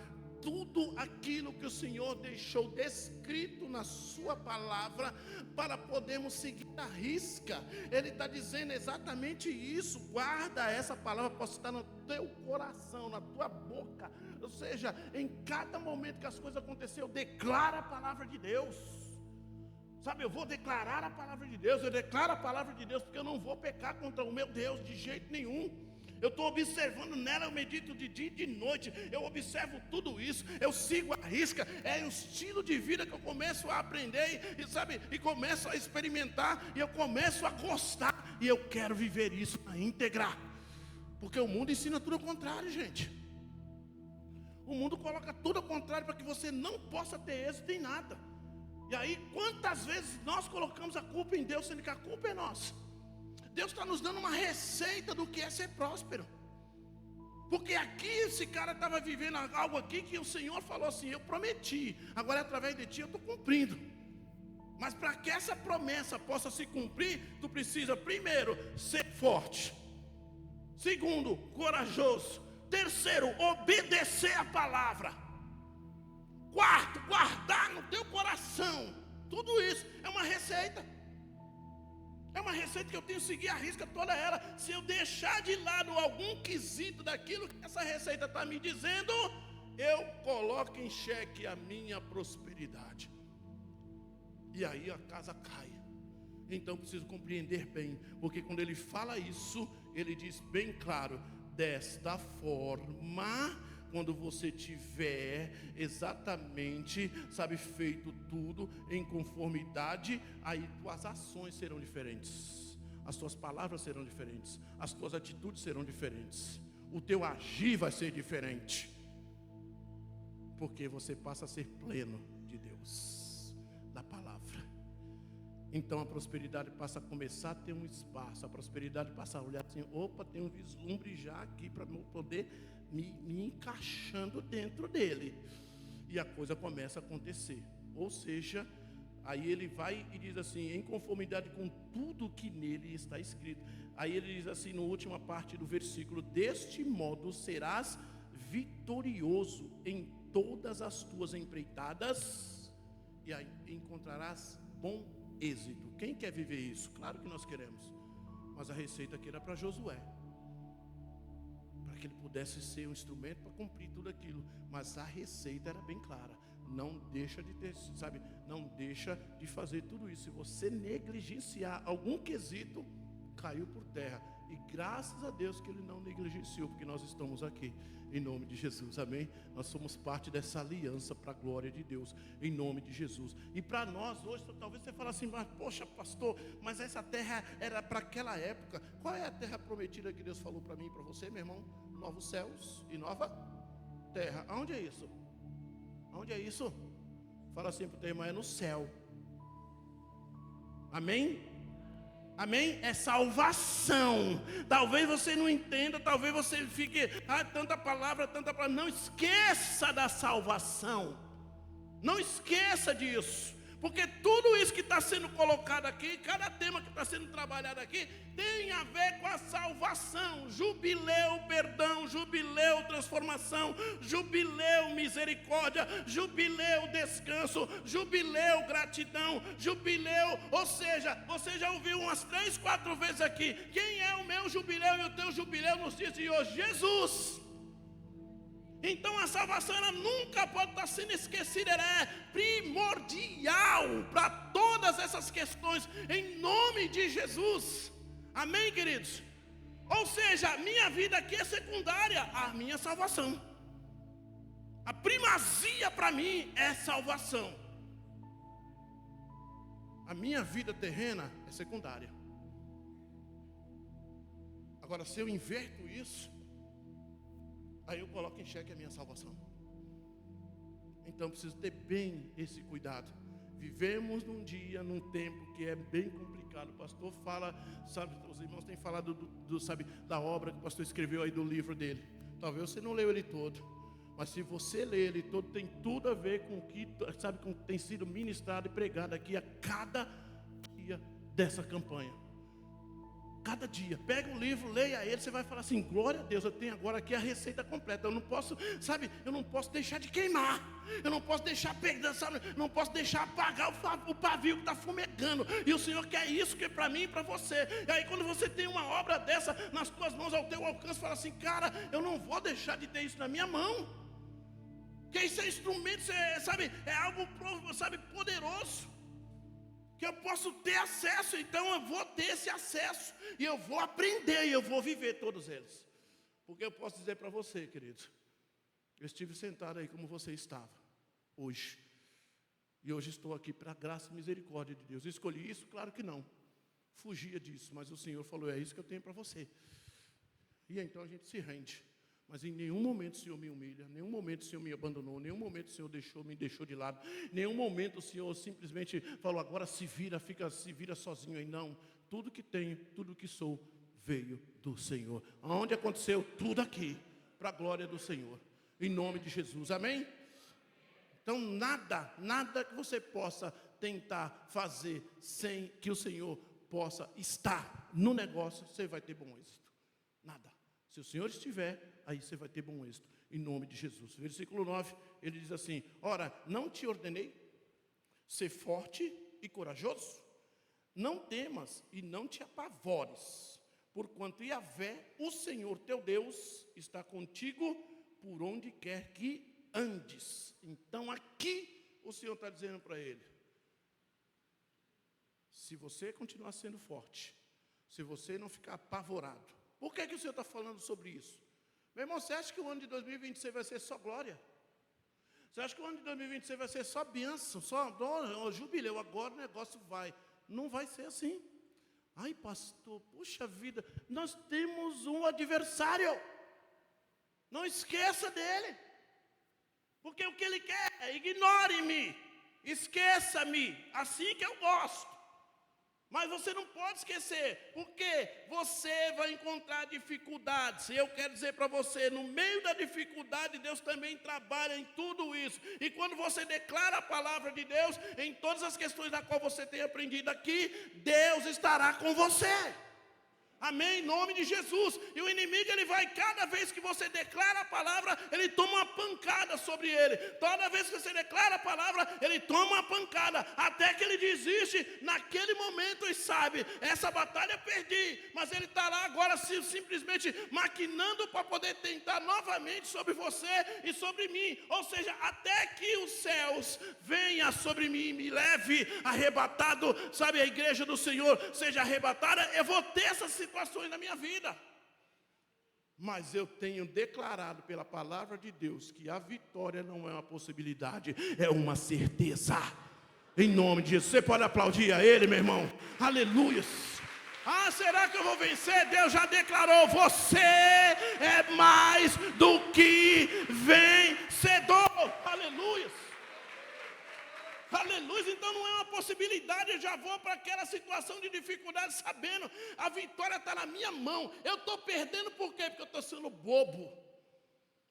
S2: tudo aquilo que o Senhor deixou descrito na sua palavra, para podermos seguir a risca. Ele está dizendo exatamente isso. Guarda essa palavra, possa estar no teu coração, na tua boca. Ou seja, em cada momento que as coisas aconteceram, declara a palavra de Deus. Sabe, eu vou declarar a palavra de Deus. Eu declaro a palavra de Deus porque eu não vou pecar contra o meu Deus de jeito nenhum. Eu estou observando nela, eu medito de dia e de noite, eu observo tudo isso, eu sigo a risca, é um estilo de vida que eu começo a aprender, e começo a experimentar, e eu começo a gostar, e eu quero viver isso na íntegra, porque o mundo ensina tudo ao contrário, gente. O mundo coloca tudo ao contrário para que você não possa ter êxito em nada. E aí, quantas vezes nós colocamos a culpa em Deus, sendo que a culpa é nossa? Deus está nos dando uma receita do que é ser próspero. Porque aqui esse cara estava vivendo algo aqui que o Senhor falou assim: eu prometi, agora através de ti eu estou cumprindo. Mas para que essa promessa possa se cumprir, tu precisa primeiro ser forte, segundo, corajoso, terceiro, obedecer a palavra, quarto, guardar no teu coração. Tudo isso é uma receita. É uma receita que eu tenho que seguir a risca toda ela. Se eu deixar de lado algum quesito daquilo que essa receita está me dizendo, eu coloco em xeque a minha prosperidade. E aí a casa cai. Então preciso compreender bem, porque quando ele fala isso, ele diz bem claro: desta forma, quando você tiver exatamente, feito tudo em conformidade, aí tuas ações serão diferentes, as tuas palavras serão diferentes, as tuas atitudes serão diferentes, o teu agir vai ser diferente, porque você passa a ser pleno de Deus, da palavra. Então a prosperidade passa a começar a ter um espaço, a prosperidade passa a olhar assim: opa, tem um vislumbre já aqui para eu poder me encaixando dentro dele. E a coisa começa a acontecer. Ou seja, aí ele vai e diz assim: em conformidade com tudo que nele está escrito. Aí ele diz assim, na última parte do versículo: deste modo serás vitorioso em todas as tuas empreitadas, e aí encontrarás bom êxito. Quem quer viver isso? Claro que nós queremos. Mas a receita aqui era para Josué, para que ele pudesse ser um instrumento para cumprir tudo aquilo. Mas a receita era bem clara: não deixa de ter, não deixa de fazer tudo isso. Se você negligenciar algum quesito, caiu por terra. E graças a Deus que ele não negligenciou, porque nós estamos aqui, em nome de Jesus, amém? Nós somos parte dessa aliança para a glória de Deus, em nome de Jesus. E para nós hoje, talvez você fale assim: mas poxa pastor, mas essa terra era para aquela época. Qual é a terra prometida que Deus falou para mim e para você, meu irmão? Novos céus e nova terra. Aonde é isso? Aonde é isso? Fala assim para o teu irmão: é no céu. Amém? Amém? É salvação. Talvez você não entenda, talvez você fique: tanta palavra. Não esqueça da salvação. Não esqueça disso. Porque tudo isso que está sendo colocado aqui, cada tema que está sendo trabalhado aqui, tem a ver com a salvação. Jubileu, perdão, jubileu, transformação, jubileu, misericórdia, jubileu, descanso, jubileu, gratidão, jubileu. Ou seja, você já ouviu umas 3, 4 vezes aqui: quem é o meu jubileu e o teu jubileu nos dias de hoje? Jesus. Então a salvação, ela nunca pode estar sendo esquecida, ela é primordial para todas essas questões, em nome de Jesus. Amém, queridos? Ou seja, a minha vida aqui é secundária à minha salvação. A primazia para mim é salvação. A minha vida terrena é secundária. Agora, se eu inverto isso, aí eu coloco em xeque a minha salvação. Então eu preciso ter bem esse cuidado. Vivemos num dia, num tempo que é bem complicado. O pastor fala, os irmãos têm falado da obra que o pastor escreveu aí, do livro dele. Talvez você não leu ele todo, mas se você ler ele todo, tem tudo a ver com o que, com o que tem sido ministrado e pregado aqui a cada dia dessa campanha. Cada dia, pega o livro, leia ele, você vai falar assim, glória a Deus, eu tenho agora aqui a receita completa. Eu não posso, sabe, eu não posso deixar de queimar. Eu não posso deixar pegar, sabe, não posso deixar apagar o pavio que está fumegando. E o Senhor quer isso, que é para mim e para você. E aí quando você tem uma obra dessa nas tuas mãos, ao teu alcance, fala assim, cara, eu não vou deixar de ter isso na minha mão. Porque isso é instrumento, sabe, é algo, sabe, poderoso. Que eu posso ter acesso, então eu vou ter esse acesso, e eu vou aprender, e eu vou viver todos eles. Porque eu posso dizer para você, querido, eu estive sentado aí como você estava, hoje, e hoje estou aqui para a graça e misericórdia de Deus. Eu escolhi isso? Claro que não, fugia disso, mas o Senhor falou, é isso que eu tenho para você. E então a gente se rende. Mas em nenhum momento o Senhor me humilha, em nenhum momento o Senhor me abandonou, em nenhum momento o Senhor me deixou de lado, em nenhum momento o Senhor simplesmente falou, agora se vira sozinho aí. Não, tudo que tenho, tudo que sou, veio do Senhor. Aonde aconteceu? Tudo aqui, para a glória do Senhor, em nome de Jesus, amém? Então nada que você possa tentar fazer sem que o Senhor possa estar no negócio, você vai ter bom êxito, nada. Se o Senhor estiver, aí você vai ter bom êxito, em nome de Jesus. Versículo 9, ele diz assim, ora, não te ordenei ser forte e corajoso? Não temas e não te apavores, porquanto Yahvé, o Senhor teu Deus, está contigo por onde quer que andes. Então aqui o Senhor está dizendo para ele, se você continuar sendo forte, se você não ficar apavorado, por que o Senhor está falando sobre isso? Meu irmão, você acha que o ano de 2026 vai ser só glória? Você acha que o ano de 2026 vai ser só bênção, só jubileu, agora o negócio vai? Não vai ser assim. Ai, pastor, puxa vida, nós temos um adversário. Não esqueça dele. Porque o que ele quer é ignore-me, esqueça-me, assim que eu gosto. Mas você não pode esquecer, porque você vai encontrar dificuldades. E eu quero dizer para você, no meio da dificuldade, Deus também trabalha em tudo isso. E quando você declara a palavra de Deus, em todas as questões da qual você tem aprendido aqui, Deus estará com você. Amém, em nome de Jesus. E o inimigo, ele vai, cada vez que você declara a palavra, ele toma uma pancada sobre ele. Toda vez que você declara a palavra, ele toma uma pancada, até que ele desiste naquele momento e sabe, essa batalha eu perdi. Mas ele está lá agora simplesmente maquinando para poder tentar novamente sobre você e sobre mim. Ou seja, até que os céus venham sobre mim e me leve arrebatado, sabe, a igreja do Senhor seja arrebatada, eu vou ter essa situações na minha vida, mas eu tenho declarado pela palavra de Deus que a vitória não é uma possibilidade, é uma certeza, em nome de Jesus. Você pode aplaudir a Ele, meu irmão, aleluia. Ah, será que eu vou vencer? Deus já declarou, você é mais do que vencedor, aleluia. Aleluia, então não é uma possibilidade, eu já vou para aquela situação de dificuldade sabendo, a vitória está na minha mão. Eu estou perdendo por quê? Porque eu estou sendo bobo.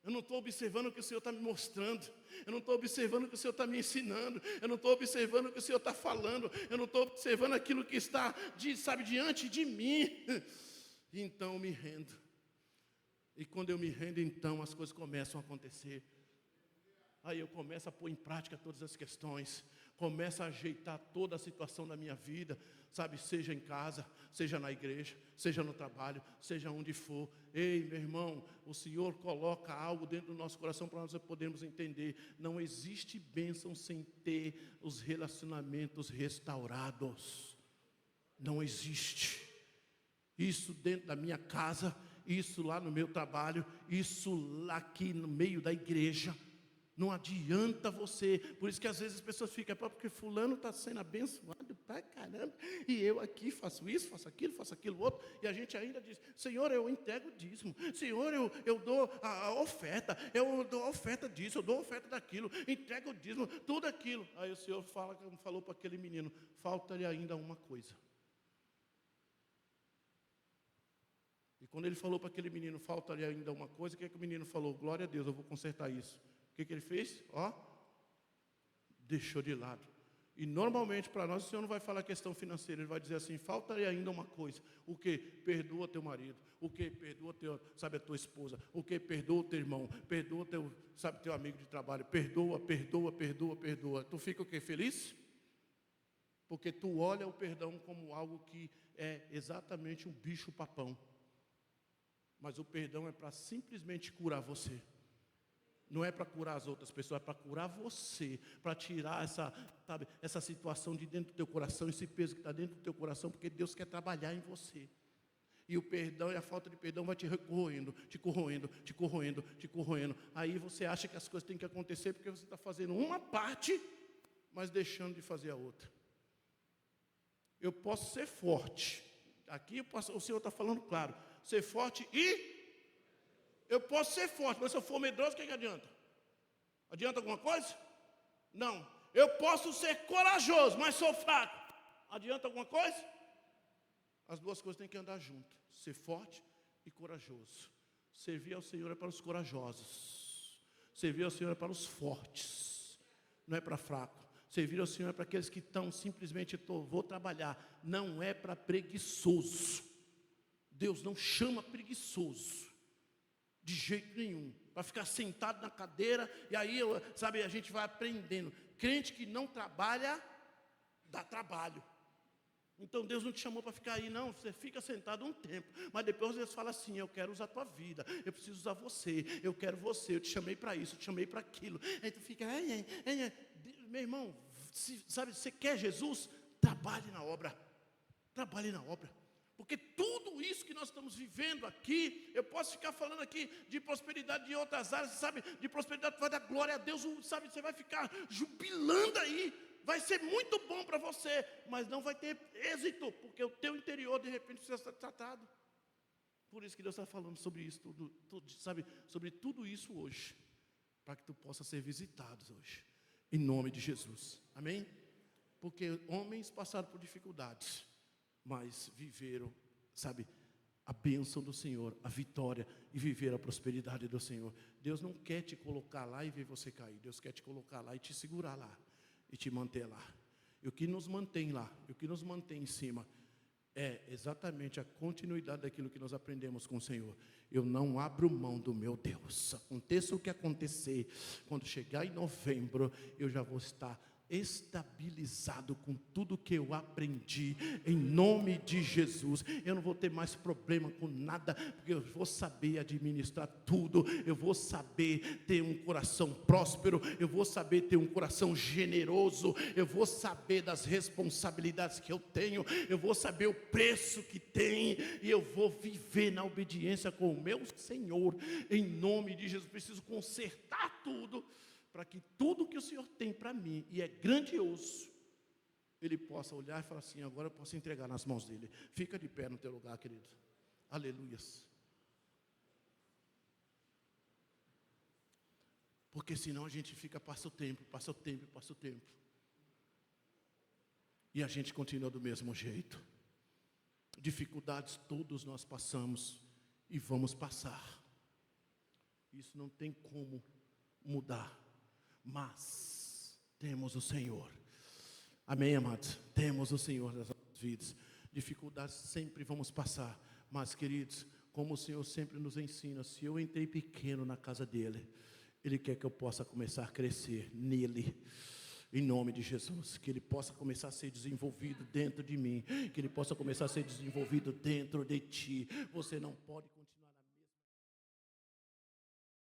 S2: Eu não estou observando o que o Senhor está me mostrando, eu não estou observando o que o Senhor está me ensinando, eu não estou observando o que o Senhor está falando, eu não estou observando aquilo que está, diante de mim. Então eu me rendo, e quando eu me rendo, então as coisas começam a acontecer. Aí eu começo a pôr em prática todas as questões, começo a ajeitar toda a situação da minha vida, sabe, seja em casa, seja na igreja, seja no trabalho, seja onde for. Ei, meu irmão, o Senhor coloca algo dentro do nosso coração para nós podermos entender. Não existe bênção sem ter os relacionamentos restaurados. Não existe. Isso dentro da minha casa, isso lá no meu trabalho, isso lá aqui no meio da igreja. Não adianta você, por isso que às vezes as pessoas ficam, porque fulano está sendo abençoado pra caramba, e eu aqui faço isso, faço aquilo outro, e a gente ainda diz, Senhor, eu entrego o dízimo, Senhor, eu dou a oferta, eu dou a oferta disso, eu dou a oferta daquilo, entrego o dízimo, tudo aquilo. Aí o Senhor falou para aquele menino, falta-lhe ainda uma coisa. E quando ele falou para aquele menino, falta-lhe ainda uma coisa, o que é que o menino falou? Glória a Deus, eu vou consertar isso. O que ele fez? Deixou de lado. E normalmente para nós o Senhor não vai falar questão financeira, Ele vai dizer assim, falta ainda uma coisa. O quê? Perdoa teu marido. O quê? Perdoa a tua esposa. O quê? Perdoa o teu irmão. Perdoa teu amigo de trabalho. Perdoa. Tu fica o quê? Feliz? Porque tu olha o perdão como algo que é exatamente um bicho papão. Mas o perdão é para simplesmente curar você. Não é para curar as outras pessoas, é para curar você, para tirar essa situação de dentro do teu coração, esse peso que está dentro do teu coração, porque Deus quer trabalhar em você. E o perdão e a falta de perdão vai te corroendo. Aí você acha que as coisas têm que acontecer porque você está fazendo uma parte, mas deixando de fazer a outra. Eu posso ser forte. Aqui o Senhor está falando claro. Ser forte e... Eu posso ser forte, mas se eu for medroso, o que adianta? Adianta alguma coisa? Não. Eu posso ser corajoso, mas sou fraco. Adianta alguma coisa? As duas coisas têm que andar junto. Ser forte e corajoso. Servir ao Senhor é para os corajosos. Servir ao Senhor é para os fortes. Não é para fraco. Servir ao Senhor é para aqueles que estão simplesmente, vou trabalhar. Não é para preguiçoso. Deus não chama preguiçoso. De jeito nenhum, para ficar sentado na cadeira, e aí, a gente vai aprendendo. Crente que não trabalha, dá trabalho. Então Deus não te chamou para ficar aí, não. Você fica sentado um tempo, mas depois Deus fala assim, eu quero usar a tua vida, eu preciso usar você, eu quero você, eu te chamei para isso, eu te chamei para aquilo. Aí tu fica, meu irmão, você quer Jesus? Trabalhe na obra. Porque tudo isso que nós estamos vivendo aqui, eu posso ficar falando aqui de prosperidade de outras áreas, de prosperidade vai dar glória a Deus, você vai ficar jubilando aí, vai ser muito bom para você, mas não vai ter êxito, porque o teu interior de repente precisa ser tratado. Por isso que Deus está falando sobre isso, sobre tudo isso hoje, para que tu possa ser visitado hoje, em nome de Jesus, amém? Porque homens passaram por dificuldades, mas viveram, a bênção do Senhor, a vitória e viver a prosperidade do Senhor. Deus não quer te colocar lá e ver você cair. Deus quer te colocar lá e te segurar lá e te manter lá. E o que nos mantém lá, e o que nos mantém em cima é exatamente a continuidade daquilo que nós aprendemos com o Senhor. Eu não abro mão do meu Deus. Aconteça o que acontecer, quando chegar em novembro, eu já vou estar estabilizado com tudo que eu aprendi, em nome de Jesus. Eu não vou ter mais problema com nada, porque eu vou saber administrar tudo, eu vou saber ter um coração próspero, eu vou saber ter um coração generoso, eu vou saber das responsabilidades que eu tenho, eu vou saber o preço que tem, e eu vou viver na obediência com o meu Senhor, em nome de Jesus. Preciso consertar tudo, para que tudo que o Senhor tem para mim, e é grandioso, Ele possa olhar e falar assim, agora eu posso entregar nas mãos dEle. Fica de pé no teu lugar, querido. Aleluias. Porque senão a gente passa o tempo. E a gente continua do mesmo jeito. Dificuldades todos nós passamos e vamos passar. Isso não tem como mudar. Mas temos o Senhor. Amém, amados? Temos o Senhor nas nossas vidas. Dificuldades sempre vamos passar. Mas, queridos, como o Senhor sempre nos ensina, se eu entrei pequeno na casa dEle, Ele quer que eu possa começar a crescer nele. Em nome de Jesus, que Ele possa começar a ser desenvolvido dentro de mim, que Ele possa começar a ser desenvolvido dentro de ti. Você não pode